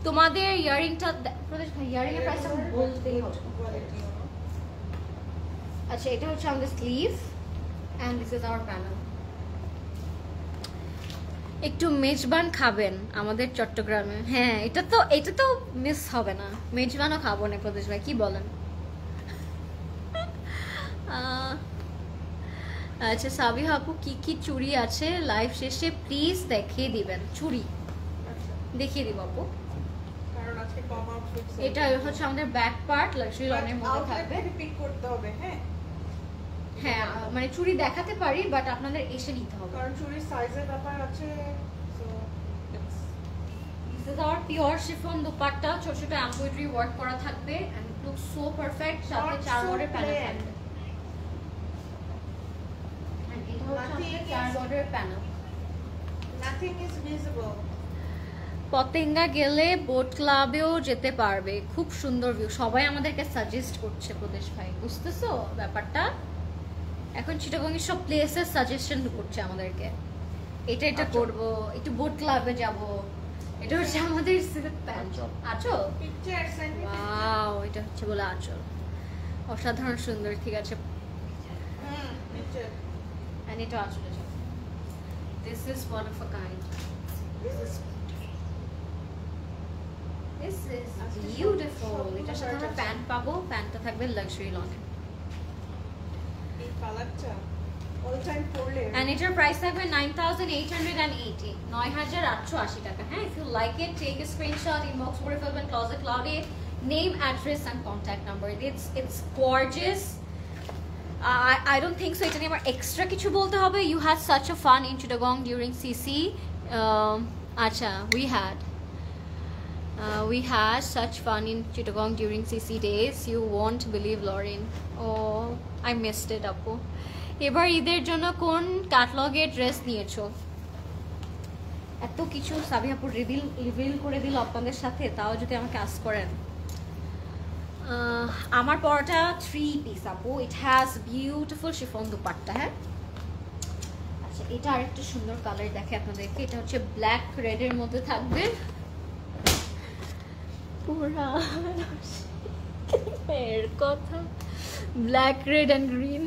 তোমাদের ইয়ারিংটা প্রদেশ ভাই, ইয়ারিং এর প্রাইসটা বলতেই হবে। Quality, you know. আচ্ছা এটা হচ্ছে আমাদের sleeve and this is hour panel. একটু মেজবান খাবেন আমাদের চট্টগ্রামে? হ্যাঁ এটা তো মিস হবে না, মেজবানও খাবো না প্রদেশ ভাই, কি বলেন? আচ্ছা সাবিহা আপু কি কি চুড়ি আছে লাইভ শেষে প্লিজ দেখিয়ে দিবেন? চুড়ি আচ্ছা, দেখিয়ে দিব আপু। কারণ আজকে কম outfits আছে। এটা হচ্ছে আমাদের ব্যাক পার্ট লাক্সারি But লনের মধ্যে outlet থাকবে। থেকে pick করতে হবে, হ্যাঁ? হ্যাঁ মানে চুড়ি দেখাতে পারি বাট আপনাদের এসে নিতে হবে। কারণ চুড়ির সাইজের ব্যাপার আছে, so it's This is our pure chiffon dupatta, ছোট ছোট এমব্রয়ডারি ওয়ার্ক করা থাকবে and it looks so perfect, সাথে not 4 so বর্ডের প্যানেল plain. থাকবে। And এটা হচ্ছে Nothing আমাদের is- 4 বর্ডের panel. nothing is visible. Patenga গেলে বোট ক্লাবেও যেতে পারবে, খুব সুন্দর ভিউ, সবাই আমাদেরকে সাজেস্ট করছে প্রদেশ ভাই, বুঝতেছো ব্যাপারটা? এখন চিটাগংয়ের সব প্লেসের সাজেশন করছে আমাদেরকে, এটা আচ্ছা। করব, একটু বোট ক্লাবে যাব। এটা হচ্ছে আমাদের সিলেট প্যান্ট আঁচল। আঁচল, Pictures and ওয়াও এটা হচ্ছে বলে আঁচল, অসাধারণ সুন্দর। ঠিক আছে picture. and এটা আসলে যাবে। This is one of a kind. This is beautiful. এটার সাথে আমরা প্যান্ট পাবো, প্যান্টটা থাকবে লাক্সারি লনে। এই কালারটা অল টাইম পরলে And এটার প্রাইস থাকবে 9,880 9,880 টাকা। হ্যাঁ, if you like it, take a screenshot, inbox করে ফেলবেন Closet Cloud A, name, address and contact number. It's gorgeous. I don't think so এটা নিয়ে আমার এক্সট্রা কিছু বলতে হবে। You had such a fun in Chittagong during CC. আচ্ছা, we had such fun in Chittagong during CC days. You won't believe, Lauren. Oh, I missed it, আপু। এবার ঈদের জন্য কোন ক্যাটালগে ড্রেস নিয়েছো? এত কিছু সাবি আপু রিভিল করে দিল আপনাদের সাথে, তাও যদি আমাকে আস্ক করেন। আমার পরটা 3 পিস আপু। It has beautiful chiffon dupatta. হ্যাঁ, আচ্ছা, এটা আরেকটা সুন্দর কালার দেখে আপনাদেরকে। এটা হচ্ছে ব্ল্যাক রেডের মধ্যে থাকবে পুরা এর কথা, ব্ল্যাক রেড অ্যান্ড গ্রিন।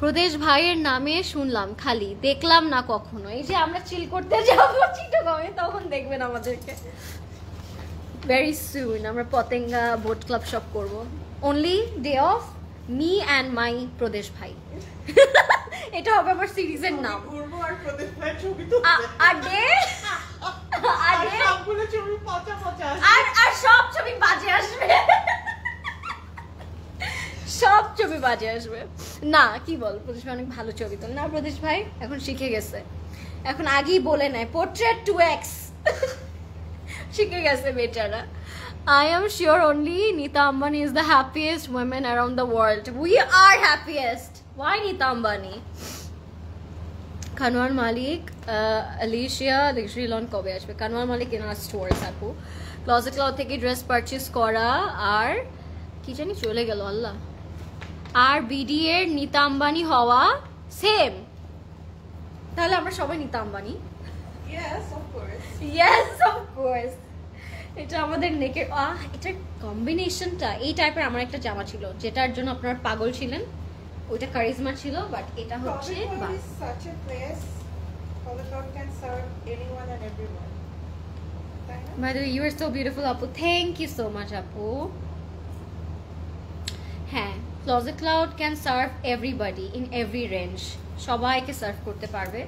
প্রদেশ ভাইয়ের নামে শুনলাম খালি, দেখলাম না কখনো। এই যে আমরা চিল করতে যাবো চিটাগংয়ে, তখন দেখবেন আমাদেরকে। ভেরি সুন আমরা পতেঙ্গা বোট ক্লাব সব করবো। Only day of me and my প্রদেশ ভাই। এটা হবে আমার সিরিজের নাম। ঘুরবো আর প্রদেশ ভাই ছবি তো সবগুলো ছবি পচা আর সব ছবি বাজে আসবে। সব ছবি বাজে আসবে না। কি বল, প্রদেশ ভাই অনেক ভালো ছবি তোলে না? প্রদেশ ভাই এখন শিখে গেছে, এখন আগেই বলে নেয় পোর্ট্রেট 2x শিখে গেছে বেচারা। I am sure only Nita Ambani is the happiest woman around the world. We are happiest. Why Nita Ambani? Kanwar Malik, Alicia, Luxury Lawn কবে আসবে? Kanwar Malik in our stores আপু। Closet Cloud থেকে dress purchase করা আর কি জানি চলে গেল আল্লাহ। আর BD এর নিতা আম্বানি হওয়া সেম, তাহলে আমরা সবাই নিতা Ambani. Yes, of course. Yes, of course. এটা আমাদের নেকের এটার কম্বিনেশনটা এই টাইপের। আমার একটা জামা ছিল যেটার জন্য আপনারা পাগল ছিলেন, ওইটা কারিজমা ছিল, বাট এটা হচ্ছে Closet Cloud is such a place. Closet Cloud can serve anyone and everyone. তাই না? By the way, you are so beautiful, আপু। Thank you so much, আপু। হ্যাঁ, Closet Cloud can serve everybody in every range. সবাইকে serve করতে পারবে।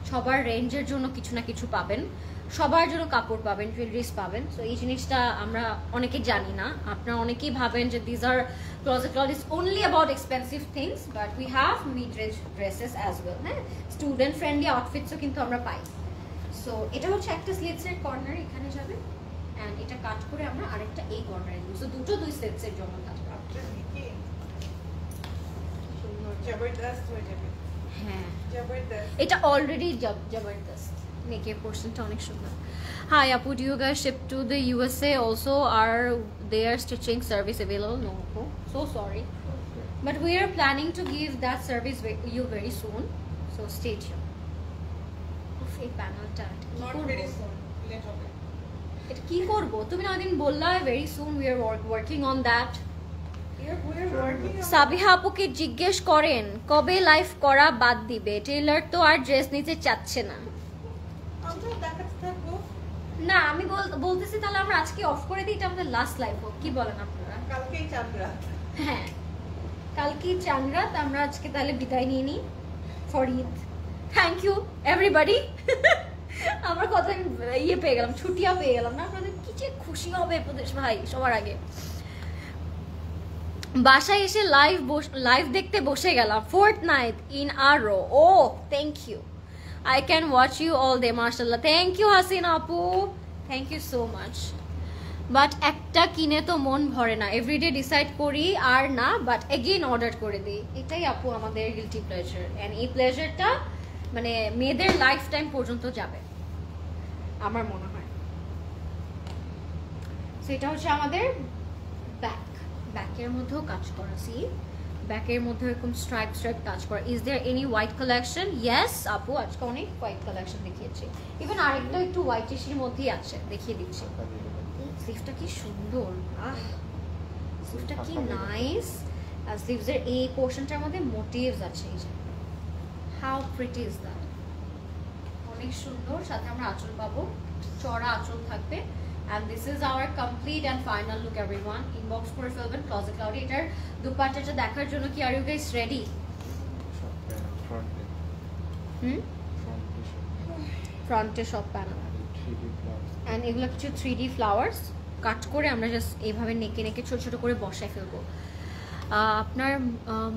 সবার রেঞ্জের জন্য কিছু না কিছু পাবেন, সবার জন্য কাপড় পাবেন, জুয়েলারিজ পাবেন। সো এই জিনিসটা আমরা অনেকে জানি না। আপনারা অনেকেই ভাবেন যে this are Closet Cloud is only about expensive things, but we have mid-range dresses as well. হ্যাঁ, স্টুডেন্ট ফ্রেন্ডলি আউটফিটসও কিন্তু আমরা পাই। সো এটা হচ্ছে একটা স্লিভসের কর্নার এখানে যাবে, অ্যান্ড এটা কাট করে আমরা আরেকটা এই কর্নারে দিব। সো দুটো 2 সেটসের জন্য কাজ করা। After making, সুন্দর জবরদস্ত হয়ে যাবে। হ্যাঁ, জবরদস্ত। এটা অলরেডি জবরদস্ত। মেকের পোর্শনটা অনেক সুন্দর। হাই আপু, do you guys ship to the USA also? Are there stitching service available? No, appu. So sorry, but we are planning to give that service you very soon, so stay tuned. এই প্যানেলটা Not very soon. Late হবে। এটা কি করব? তুমি না দিন বললা very soon we are working on that. We're working on Sabiha আপুকে জিজ্ঞেস করেন কবে লাইভ করা বাদ দিবে। টেইলার তো আর ড্রেস নিতে চাচ্ছে না। আমরা দেখাতে থাকবো। না, আমি বলতেছি তাহলে আমরা আজকে অফ করে দিই, এটা আমাদের লাস্ট লাইভ হোক। কি বলেন আপনারা? কালকেই চাঁদরা। হ্যাঁ, কালকে চাঁদরাত। আমরা আজকে তাহলে বিদায় নিয়ে নিই for Eid. Thank you everybody. আমরা কত ইয়ে পেয়ে গেলাম, ছুটিয়া পেয়ে গেলাম না? আপনাদের কি যে খুশি হবে প্রদেশ ভাই। সবার আগে বাসায় এসে লাইভ দেখতে বসে গেলাম। Fortnite in a row. Oh, thank you. I can watch you all day, mashallah. Thank you, Hasina Apu. Thank you so much. But একটা কিনে তো মন ভরে না। এভরিডে ডিসাইড করি আর না, বাট এগেইন অর্ডার করে দিই। এটাই আপু আমাদের গিলটি প্লেজার, অ্যান্ড এই প্লেজারটা মানে মেয়েদের লাইফ টাইম পর্যন্ত যাবে আমার মনে হয়। সেটা হচ্ছে আমাদের ব্যাকের মধ্যেও কাজ করা। সি, ব্যাকের মধ্যে এরকম স্ট্রাইপ কাজ করা। Is there any white collection? Yes আপু, আজকে অনেক হোয়াইট কালেকশন দেখিয়েছি। ইভেন আরেকটা একটু হোয়াইট টিশির মধ্যেই আছে, দেখিয়ে দিচ্ছি। স্লিভটা কি সুন্দর, স্লিভটা কি নাইস। আর স্লিভসের এই পোর্শনটার মধ্যে মোটিভস আছে। এই যে হাউ প্রিটি ইজ দ্যাট, অনেক সুন্দর। সাথে আমরা আঁচল পাবো, চড়া আঁচল থাকবে। And this is our complete and final look everyone. Inbox করে ফেলবেন Closet Cloudy। এটার দুপাট্টাটা দেখার জন্য কি আর ইউ গাইস রেডি? ফ্রন্টে সব প্যানেল অ্যান্ড এগুলো কিছু 3D ফ্লাওয়ার্স কাট করে আমরা জাস্ট এইভাবে নেকে নেকে ছোট ছোট করে বসায় ফেলবো। আপনার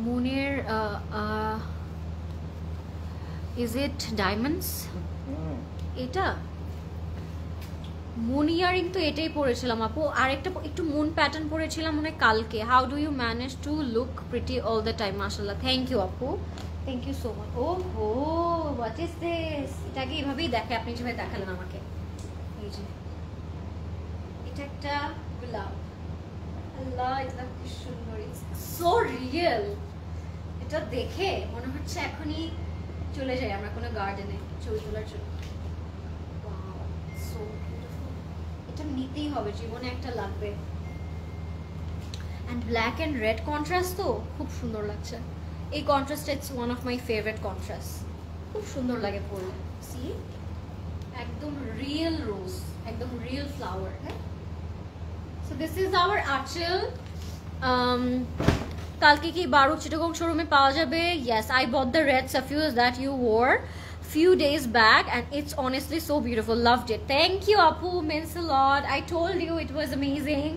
মনের ইজ ইট ডায়মন্ডস? এটা মুন ইয়ারিং তো এটাই পরেছিলাম আপু, আর একটা একটু মুন প্যাটার্ন পরেছিলাম মনে হয় কালকে। How do you manage to look pretty all the time? মাশাআল্লাহ, থ্যাংক ইউ আপু, থ্যাংক ইউ সো মাচ। ও হো, হোয়াট ইজ দিস? এটাকে এভাবেই দেখে, আপনি যেভাবে দেখালেন আমাকে। এই যে এটা একটা গোলাপ, আল্লাহ এটা কি সুন্দর, ইটস সো রিয়েল। এটা দেখে মনে হচ্ছে এখনই চলে যাই আমরা কোনো গার্ডেনে ছবি তোলার জন্য। সো বিউটিফুল, এটা নিতেই হবে, জীবনে একটা লাগবে। And black and red contrast তো খুব সুন্দর লাগছে। এই কন্ট্রাস্টটা it's one of my favourite contrast, খুব সুন্দর লাগে পরলে। সি একদম রিয়েল রোজ, একদম রিয়েল ফ্লাওয়ার। হ্যাঁ, so this is our anchal. কালকে কি বারো চিটাগং শোরুমে পাওয়া যাবে? Yes, I bought the red সাফিউজ that you were few days back and it's honestly so beautiful, loved it. Thank you apu, means a lot. I told you it was amazing.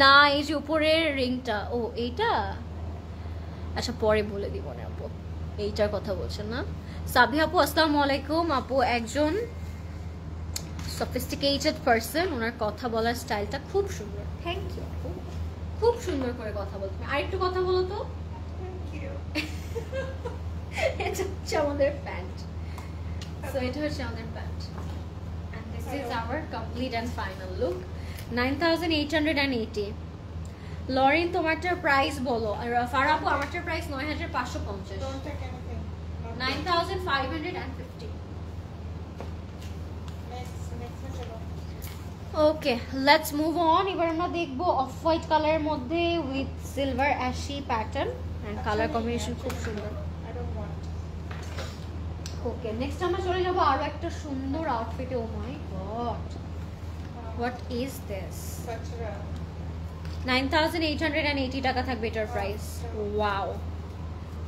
Na ei je upore ringta, oh eta acha pore bole dibo na apu, এইটার কথা বলছেন না? সাবি আপু আসসালামু আলাইকুম। আপু একজন sophisticated person, ওনার কথা বলার স্টাইলটা খুব সুন্দর। থ্যাংক ইউ আপু, খুব সুন্দর করে কথা বলতে। আরেকটু কথা বলো তো। Thank you. এটা হচ্ছে আমাদের প্যান্ট, so it হচ্ছে আমাদের pant, and this is our complete and final look. 9880। Lorin তোমারটার প্রাইস বলো। আর ফারাপু আমারটার price 9550। Don't take anything. 9550। Next में चलो। Okay, let's move on. এবার আমরা দেখবো অফ হোয়াইট কালারের মধ্যে with silver ashy pattern and colour combination খুব সুন্দর। I don't want. Okay, next আমরা চলে যাবো আরো একটা সুন্দর আউটফিটে। Oh my god, what is this? Sachra. 9880 টাকা থাকবে এটার প্রাইস। ওয়াও,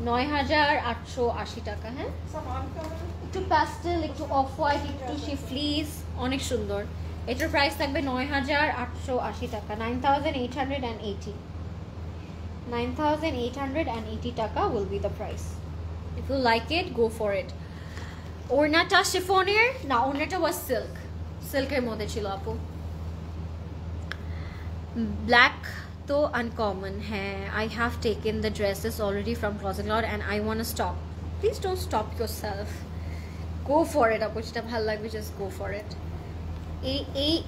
9880 টাকা। হ্যাঁ, Some uncommon. একটু প্যাস্টেল, একটু অফ হোয়াইট, একটু শিফলিস, অনেক সুন্দর। এটার প্রাইস থাকবে 9880 টাকা। 9880। 9880 টাকা will be the price. If you like it, go for it. ওড়নাটা শিফনের না, ওড়নাটা ওয়াজ সিল্ক, সিল্কের মধ্যে ছিল আপু। ব্ল্যাক তো আনকমন। হ্যাঁ, I have taken the dresses already from closet cloud and I want stop. Please don't stop your self, go for it আপু, যেটা ভালো লাগবে জাস্ট গো ফর ইট।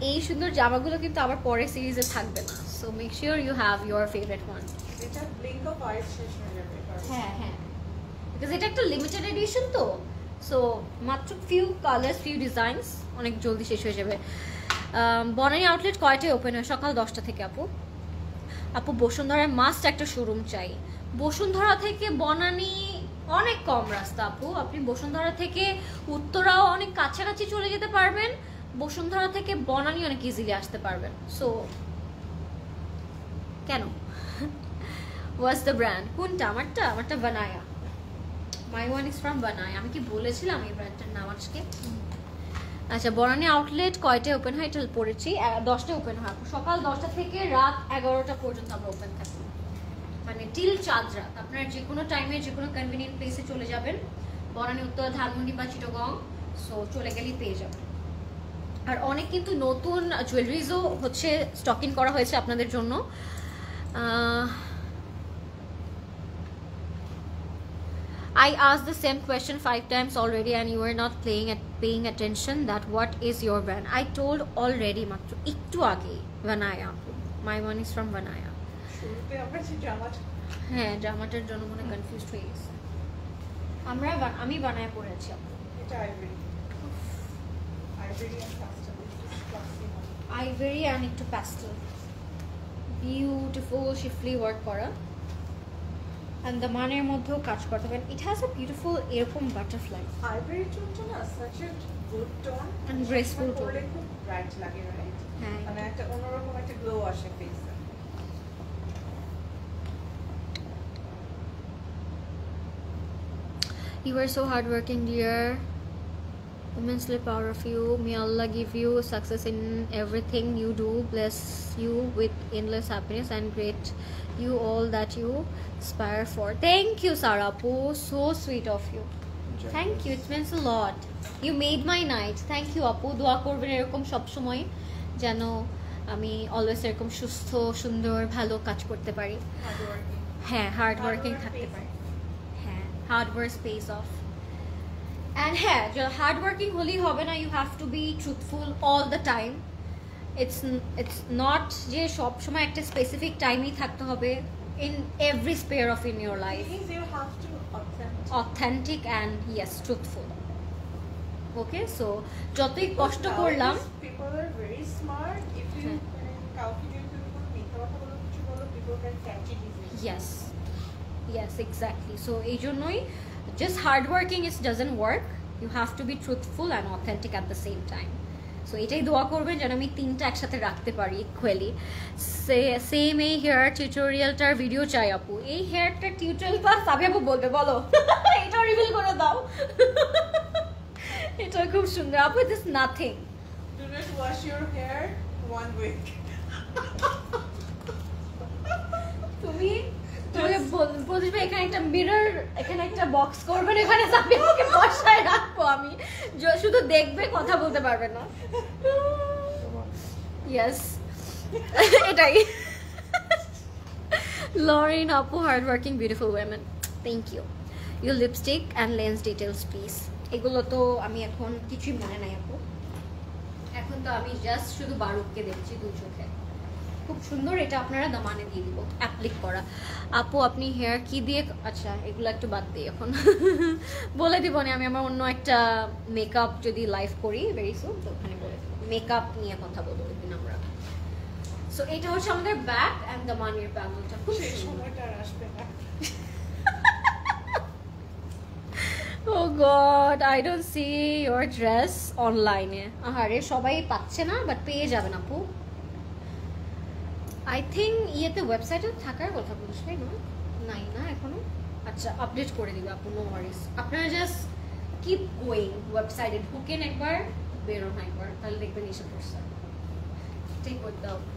এই সুন্দর জামাগুলো কিন্তু আবার পরের সিরিজে থাকবে না, so make sure you have your favourite one. এটা blink of eyes শেষ হয়ে যাবে। হ্যাঁ হ্যাঁ, বিকজ এটা একটা লিমিটেড এডিশন তো, সো মাত্র ফিউ কালার্স, ফিউ ডিজাইনস, অনেক জলদি শেষ হয়ে যাবে। বনানী আউটলেট কয়টায় ওপেন হয়? সকাল 10টা থেকে আপু। আপু বসুন্ধরায় মাস্ট একটা শোরুম চাই। বসুন্ধরা থেকে বনানী অনেক কম রাস্তা আপু, আপনি বসুন্ধরা থেকে উত্তরাও অনেক কাছাকাছি চলে যেতে পারবেন, বসুন্ধরা থেকে বনানী অনেক ইজিলি আসতে পারবেন। সো কেন, হোয়াটস দ্য ব্র্যান্ড? কোনটা? আমারটা বানায়া, মাই ওয়ান ইজ ফ্রম বানায়া। আমি কি বলেছিলাম এই ব্র্যান্ডটার নাম আজকে? আচ্ছা, বনানী আউটলেট কয়টায় ওপেন হয় এটা পড়েছি। 10টায় ওপেন হয়, সকাল 10টা থেকে রাত 11টা পর্যন্ত আমরা ওপেন থাকি, মানে টিল চাঁদ রাত। আপনারা যে কোনো টাইমে যে কোনো কনভিনিয়েন্ট প্লেসে চলে যাবেন, বনানী, উত্তর, ধানমন্ডি বা চিটাগং, সো চলে গেলেই পেয়ে যাবেন। আর অনেক কিন্তু নতুন জুয়েলারিজও হচ্ছে স্টকিং করা হয়েছে আপনাদের জন্য। I asked the same question 5 times already and you are not paying attention that what is your brand? I told already matro ekটু আগে, Vanaya. My one is from Vanaya. শুরুতে আমরা যে জামা হ্যাঁ, জামাটার জন্য মনে কনফিউজড হয়ে গেছে। আমি বানায় পড়েছি আপু। এটা ivory and pastel. Ivory and একটু প্যাস্টেল, বিউটিফুল শিফলি ওয়ার্ক করা। অ্যান্ড দামানের মধ্যেও কাজ করতে পারেন। ইট হ্যাজ আ বিউটিফুল এরকম বাটারফ্লাই আইভরি টোনটা না such a good tone And graceful tone. পরলে খুব ব্রাইট লাগে, রাইট? হ্যাঁ মানে একটা অন্যরকম একটা গ্লো আসে ফেসে। You are so hardworking, dear. Immensely proud of you. May Allah give you success in everything you do. Bless you with endless happiness and great you all that you aspire for. Thank you, Sarapu. So sweet of you. Thank you. It means a lot. You made my night. Thank you, Apu. দোয়া করবেন এরকম সব সময় যেন আমি always এরকম সুস্থ সুন্দর ভালো কাজ করতে পারি। Hardworking. হ্যাঁ হার্ড ওয়ার্কিং Hard work থাকতে pays পারি। হ্যাঁ hard work pays off. And হ্যাঁ হার্ড ওয়ার্কিং হলেই হবে না, you have to be truthful all the time. It's not যে সব সময় একটা স্পেসিফিক টাইমই থাকতে হবে, in every sphere of in your life. Means you have to authentic. Authentic and yes truthful. Okay so যতই কষ্ট করলাম Nowadays, people are very smart. If you কাউকে যদি তুমি কোনো মিথ্যা কথা বলো, কিছু বলো, people can catch it easily. yes exactly. So এই জন্যই just hard working it doesn't work, you have to be truthful and authentic at the same time. So এটাই দোয়া করবেন যেন আমি তিনটা একসাথে রাখতে পারি ইকুয়ালি। সেম এই হেয়ার টিউটোরিয়ালটার ভিডিও চাই আপু। এই হেয়ারটার টিউটোরিয়াল বা সাবি আপু বলবে বলো এটা রিভিল করে দাও এটা খুব সুন্দর আপু। This nothing. Do not wash your hair 1 week. তুমি বলবে এখানে একটা মিরর, এখানে একটা বক্স করবেন, এখানে সাবিয়াকে বসায় রাখবো আমি, শুধু দেখবে কথা বলতে পারবে না। ইয়েস এটাই। লরেন আপু hard working beautiful women, thank you. Your lipstick and lens details please. এগুলো তো আমি এখন কিছুই মনে নাই আপু, এখন তো আমি জাস্ট শুধু বারুককে দেখছি দু চোখে। খুব সুন্দর, এটা আপনারা দামানে দিয়ে দিব অ্যাপ্লিক করা। আপু আপনি হেয়ার কি দিয়ে, আচ্ছা এগুলো একটু বাদ দিই এখন বলে দিব না, আমি আমার অন্য একটা মেকআপ যদি লাইভ করি ভেরি সুন তো ওখানে বলে দেবো, মেকআপ নিয়ে কথা বলবো ওই দিন আমরা। সো এটা হচ্ছে আমাদের ব্যাক অ্যান্ড দামানের প্যানেলটা খুব সেই সুন্দর। সময়টা আর আসবে না। Oh God, I don't see your dress online. আরে সবাই পাচ্ছে না, বাট পেয়ে যাবেন আপু। আই থিঙ্ক ইয়েতে ওয়েবসাইটে থাকার কথা বলিস তাই না? নাই না এখনো। আচ্ছা আপডেট করে দিবে আপু, নো ওয়ারিস। আপনারা জাস্ট কিপ গোয়িং, ওয়েবসাইটে ঢুকেন একবার, বেরোন একবার, তাহলে দেখবেন এসে পড়ছে। ঠিক করতে হবে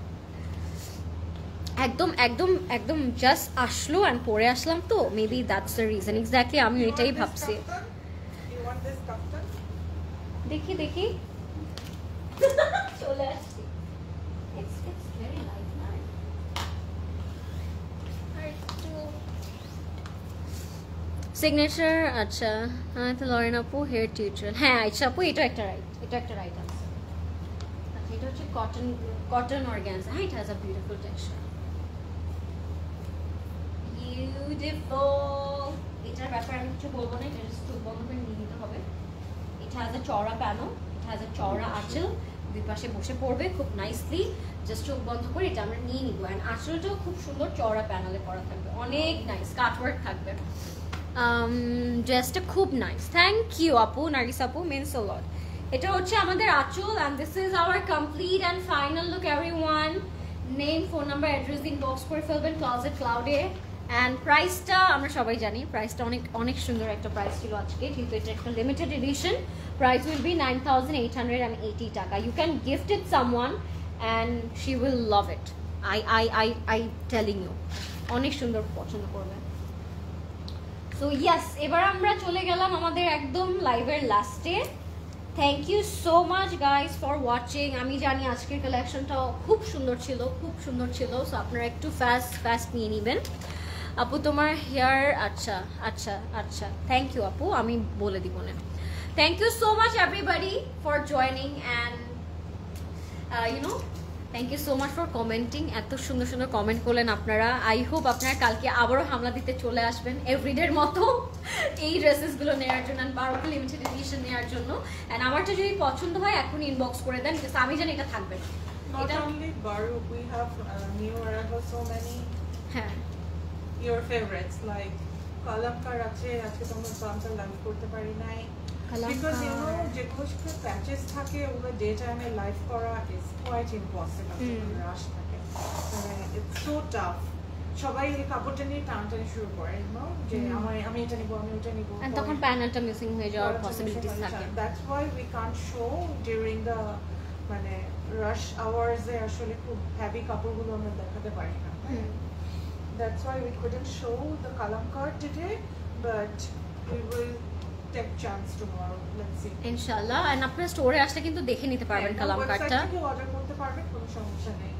একদম একদম একদম জাস্ট আসলো অ্যান্ড পরে আসলাম তো maybe that's the reason. Exactly আমি You এটাই want this ভাবছি। kaftan? You want this kaftan? দেখি দেখি চলে আসছি। It's very light, right? Signature আচ্ছা হ্যাঁ তো লরেন আপু হেয়ার টিউটোরিয়াল, হ্যাঁ আচ্ছা আপু এটা একটা রাইট, এটা একটা রাইট আছে। আচ্ছা এটা হচ্ছে কটন অর্গানজা, হ্যাঁ it has a beautiful texture, beautiful. এটার ব্যাপারে আমি কিছু বলবো না, এটা জাস্ট চোখ বন্ধ করে নিয়ে নিতে হবে। ইট হ্যাজ আ চওড়া প্যানো, ইট হ্যাজ আ চওড়া আঁচল, দুই পাশে বসে পড়বে খুব নাইসলি, জাস্ট চোখ বন্ধ করে এটা আমরা নিয়ে নিবো। অ্যান্ড আঁচলটাও খুব সুন্দর চওড়া প্যানেলে করা থাকবে, অনেক নাইস কাটওয়ার্ক থাকবে। ড্রেসটা খুব নাইস, থ্যাংক ইউ আপু, নার্গিস আপু, মিনস আ লট। এটা হচ্ছে আমাদের আঁচল and this is our complete and final look everyone. Name, phone number, address inbox করে ফেলবেন ক্লজেট ক্লাউডে। অ্যান্ড প্রাইসটা আমরা সবাই জানি, প্রাইসটা অনেক অনেক সুন্দর একটা প্রাইস ছিল আজকে, যেহেতু এটা একটা limited edition. Price will be 9,880 taka. You can gift it someone and she will love it, I telling you, অনেক সুন্দর পছন্দ করবে। সো ইয়েস, এবার আমরা চলে গেলাম আমাদের একদম লাইভের লাস্টে। Thank you so much guys for watching. আমি জানি আজকের কালেকশনটাও খুব সুন্দর ছিল, খুব সুন্দর ছিল। সো আপনারা একটু ফাস্ট নিয়ে নেবেন। আপু তোমার হেয়ার আচ্ছা আচ্ছা আচ্ছা, থ্যাংক ইউ আপু, আমি বলে দিব না। Thank you so much everybody for joining and you know thank you so much for commenting. এত সুন্দর সুন্দর কমেন্ট করলেন আপনারা। আই হোপ আপনারা কালকে আবারও হামলা দিতে চলে আসবেন এভরিডের মতো এই ড্রেসেসগুলো নেওয়ার জন্য, অ্যান্ড 12টা লিমিটেড এডিশন নেওয়ার জন্য। অ্যান্ড আমারটা যদি পছন্দ হয় এখন ইনবক্স করে দেন, বিকজ আমি জানি এটা থাকবে না। Not only Baruch, we have new arrivals, so many. হ্যাঁ your favorites like কালামকার আছে, আজকে তোমরা কালামকার লাইভ করতে পারি নাই because you know যেগুলো শুধু প্যাচেস থাকে ওগুলো ডে টাইমে লাইভ করা is quite impossible রাশ থাকে মানে it's so tough সবাই এই কাপড়টা নিয়ে টানটানি শুরু করে নো যে আমি এটা নিব আমি ওটা নিব and তখন প্যানেলটা মিসিং হয়ে যাওয়ার পসিবিলিটিস থাকে that's why we can't show during the মানে rush hours এ আসলে খুব হেভি কাপড়গুলো আমরা দেখাতে পারি না that's why we couldn't show the kalamkar today but we will take chance tomorrow let's see ইনশাআল্লাহ and আপনারা স্টোরে আসলে কিন্তু দেখে নিতে পারবেন কালামকারটা ওয়েবসাইট থেকে অর্ডার করতে পারবেন কোনো সমস্যা নেই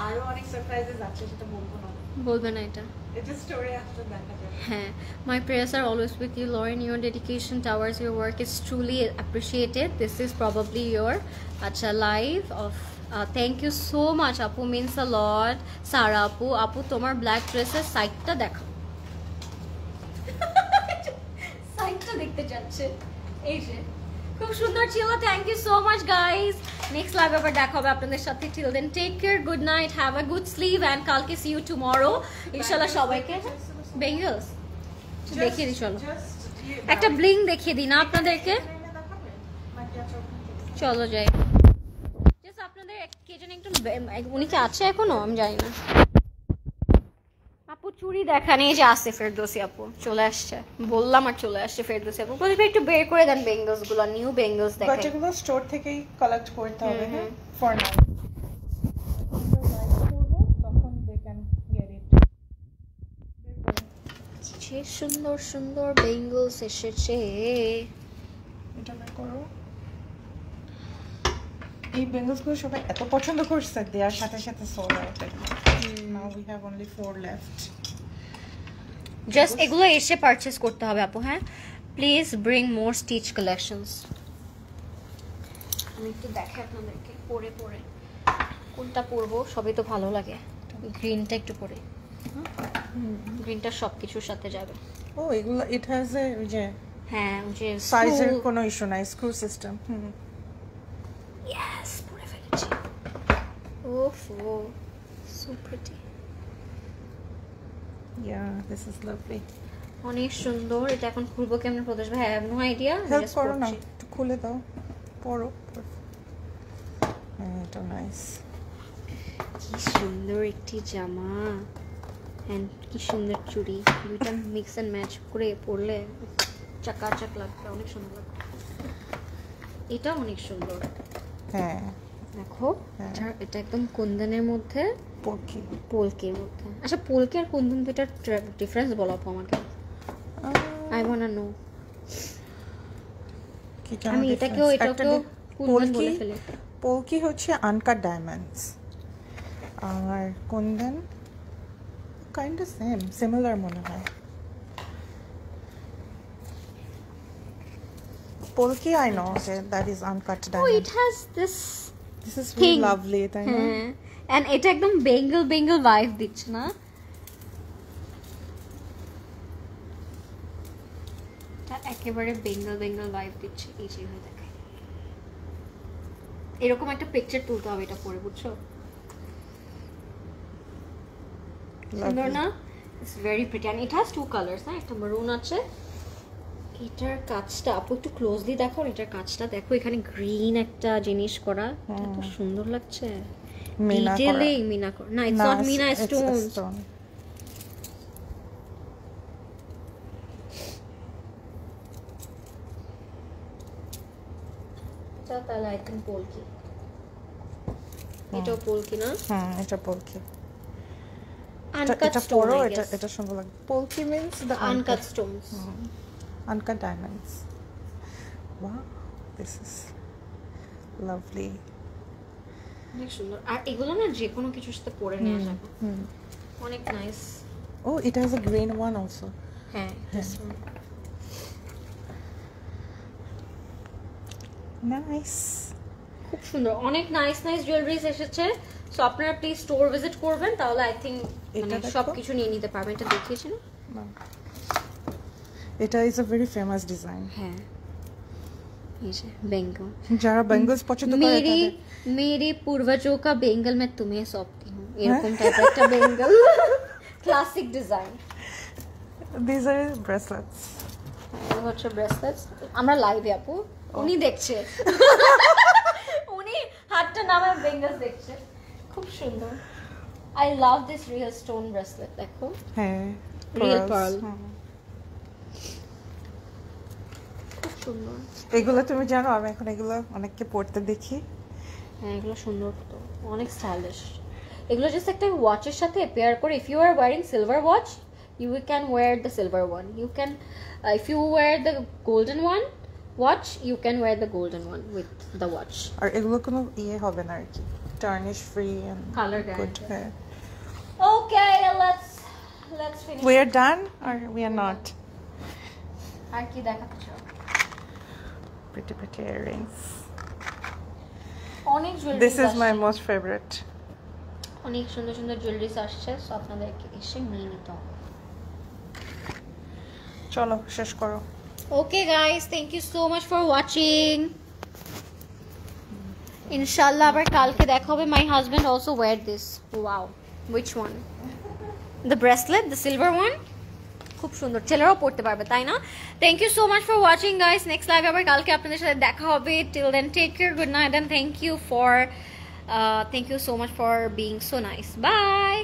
আরো অনেক সারপ্রাইজেস আছে সেটা বলবো না বলবে না এটা এটা স্টোরি after দেখা যাবে হ্যাঁ my prayers are always with you Lauren your dedication towards your work is truly appreciated this is probably your acha live of thank you so much apu means a lot Sara apu তোমার black ড্রেসের সাইডটা দেখো সাইডটা দেখতে যাচ্ছে এই যে খুব সুন্দর ছিল thank you so much guys next live আবার দেখা হবে আপনাদের সাথে till then take care good night have a good sleep and কালকে সি ইউ টুমরো ইনশাআল্লাহ সবাইকে বেঙ্গলস দেখিয়ে দিই চলো একটা ব্লিং দেখিয়ে দিই না আপনাদেরকে চলো যাই জাস্ট আপনাদের কে জানি একটু উনি কি আছে এখনো আমি জানি না আপু চুড়ি দেখান এই যে আসছে ফেরদৌসি আপু চলে আসছে বললাম আর চলে আসছে ফেরদৌসি আপু প্রতিবার একটু বের করে দেন বেঙ্গলস গুলো নিউ বেঙ্গলস দেখেন বাট এগুলো স্টোর থেকেই কালেক্ট করতে হবে হ্যাঁ ফর নাও তখন দে ক্যান গেট ইট যে সুন্দর সুন্দর বেঙ্গলস এসেছে এটা বের করো এই বেঙ্গলস গুলো সবাই এত পছন্দ করছে দেয়ার সাথে সাথে sold out now we have only 4 left just এগুলো এসে পারচেজ করতে হবে আপু হ্যাঁ please bring more stitch collections আমি একটু দেখাই আপনাদেরকে পরে পরে কোনটা পরবো সবই তো ভালো লাগে গ্রিনটা একটু পরে গ্রিনটা সব কিছুর সাথে যাবে ও এগুলো ইট হ্যাজ এ যে হ্যাঁ যে সাইজের কোনো ইস্যু নাই স্ক্রু সিস্টেম ইয়েস পরে ফেলেছি ওফ so pretty Yeah, this is lovely. অনেক সুন্দর এটা এখন খুলবো কেমন প্রদেশ ভাই হ্যাভ নো আইডিয়া হেল্প করো না একটু খুলে দাও পরো এটা নাইস কি সুন্দর একটি জামা এন্ড কি সুন্দর চুড়ি দুইটা মিক্স এন্ড ম্যাচ করে পরলে চাকাচাক লাগবে অনেক সুন্দর লাগবে এটা অনেক সুন্দর হ্যাঁ দেখো এটা একদম কুন্দনের মধ্যে পোলকির মধ্যে আচ্ছা পোলকি আর কুন্দন দুটার ডিফারেন্স বলো আপু আমাকে আই ওয়ান্ট নো আমি এটাকেও কুন্দন বলে ফেলি পোলকি হচ্ছে আনকাট ডায়মন্ডস আর কুন্দন কাইন্ড অফ সিমিলার মনে হয় Polki, I know that is uncut diamond. Oh, it has this is really lovely, তাই না? And এটা একদম বেঙ্গল ভাইব দিচ্ছে না? এটা একেবারে বেঙ্গল ভাইব দিচ্ছে এই যে হয়ে দেখে। এরকম একটা পিকচার তুলতে হবে এটা পরে বুঝছো? সুন্দর না? It's very pretty and it has two colors না একটা maroon আছে এটার কাজটা আপু একটু ক্লোজলি দেখো এটার কাজটা দেখো এখানে গ্রিন একটা জিনিস করা এত সুন্দর লাগছে ডিটেইলিং মিনা করা না ইটস নট মিনা স্টোনস এটা তাহলে আই থিংক পোলকি এটা পোলকি না হ্যাঁ এটা পোলকি uncut stone এটা সুন্দর লাগে polki means the uncut stones uncut diamonds. Wow, this is lovely. অনেক সুন্দর আর এগুলো না যে কোনো কিছুর সাথে পরে নেওয়া যাবে অনেক nice Oh, it has a green one also. হ্যাঁ this one Nice. খুব সুন্দর অনেক নাইস জুয়েলারিজ এসেছে সো আপনারা প্লিজ স্টোর ভিজিট করবেন তাহলে আই থিংক মানে সব কিছু নিয়ে নিতে পারবেন এটা দেখিয়েছি না এটা is a very famous design. হ্যাঁ এই যে বেঙ্গল যারা বেঙ্গলস পছন্দ করে তাদের मेरे पूर्वजों का बेंगल मैं तुम्हें सौंपती हूँ এরকম টাইপের একটা Bengal classic design. These are bracelets. হচ্ছে ব্রেসলেটস। আমরা লাইভে আপু, উনি দেখছে, উনি হাতটা নামে বেঙ্গাস দেখছে। খুব সুন্দর। I love this real stone bracelet, দেখো। হ্যাঁ, Real pearls. pearl. খুব সুন্দর। এগুলো তুমি জানো, আমি এখন এগুলো অনেককে পড়তে দেখি। হ্যাঁ, এগুলো সুন্দর তো, অনেক স্টাইলিশ। এগুলো জাস্ট একটা ওয়াচের সাথে পেয়ার করে, if you are wearing silver watch, you can wear the silver one. You can, if you wear the golden one watch, you can wear the golden one with the watch. আর এগুলো কোনো ইয়ে হবে না আর কি, tarnish free and Color good. guarantee. হ্যাঁ। Okay, let's finish. We are done or we are not? আর কি দেখাতে চাও? Pretty earrings. অনেক jewellery. This is my most favorite. অনেক সুন্দর সুন্দর জুয়েলারিস আসছে, সো আপনাদেরকে এসে নিয়ে নিতে হবে। চলো শেষ করো। Okay guys, thank you so much for watching. Inshallah আবার কালকে দেখা হবে। My husband also wear this. Wow. Which one? The bracelet, the silver one? খুব সুন্দর, ছেলেরাও পড়তে পারবে, তাই না? Thank you so much for watching guys. Next live আবার কালকে আপনাদের সাথে দেখা হবে। Till then take care, good night and thank you so much for being so nice. Bye.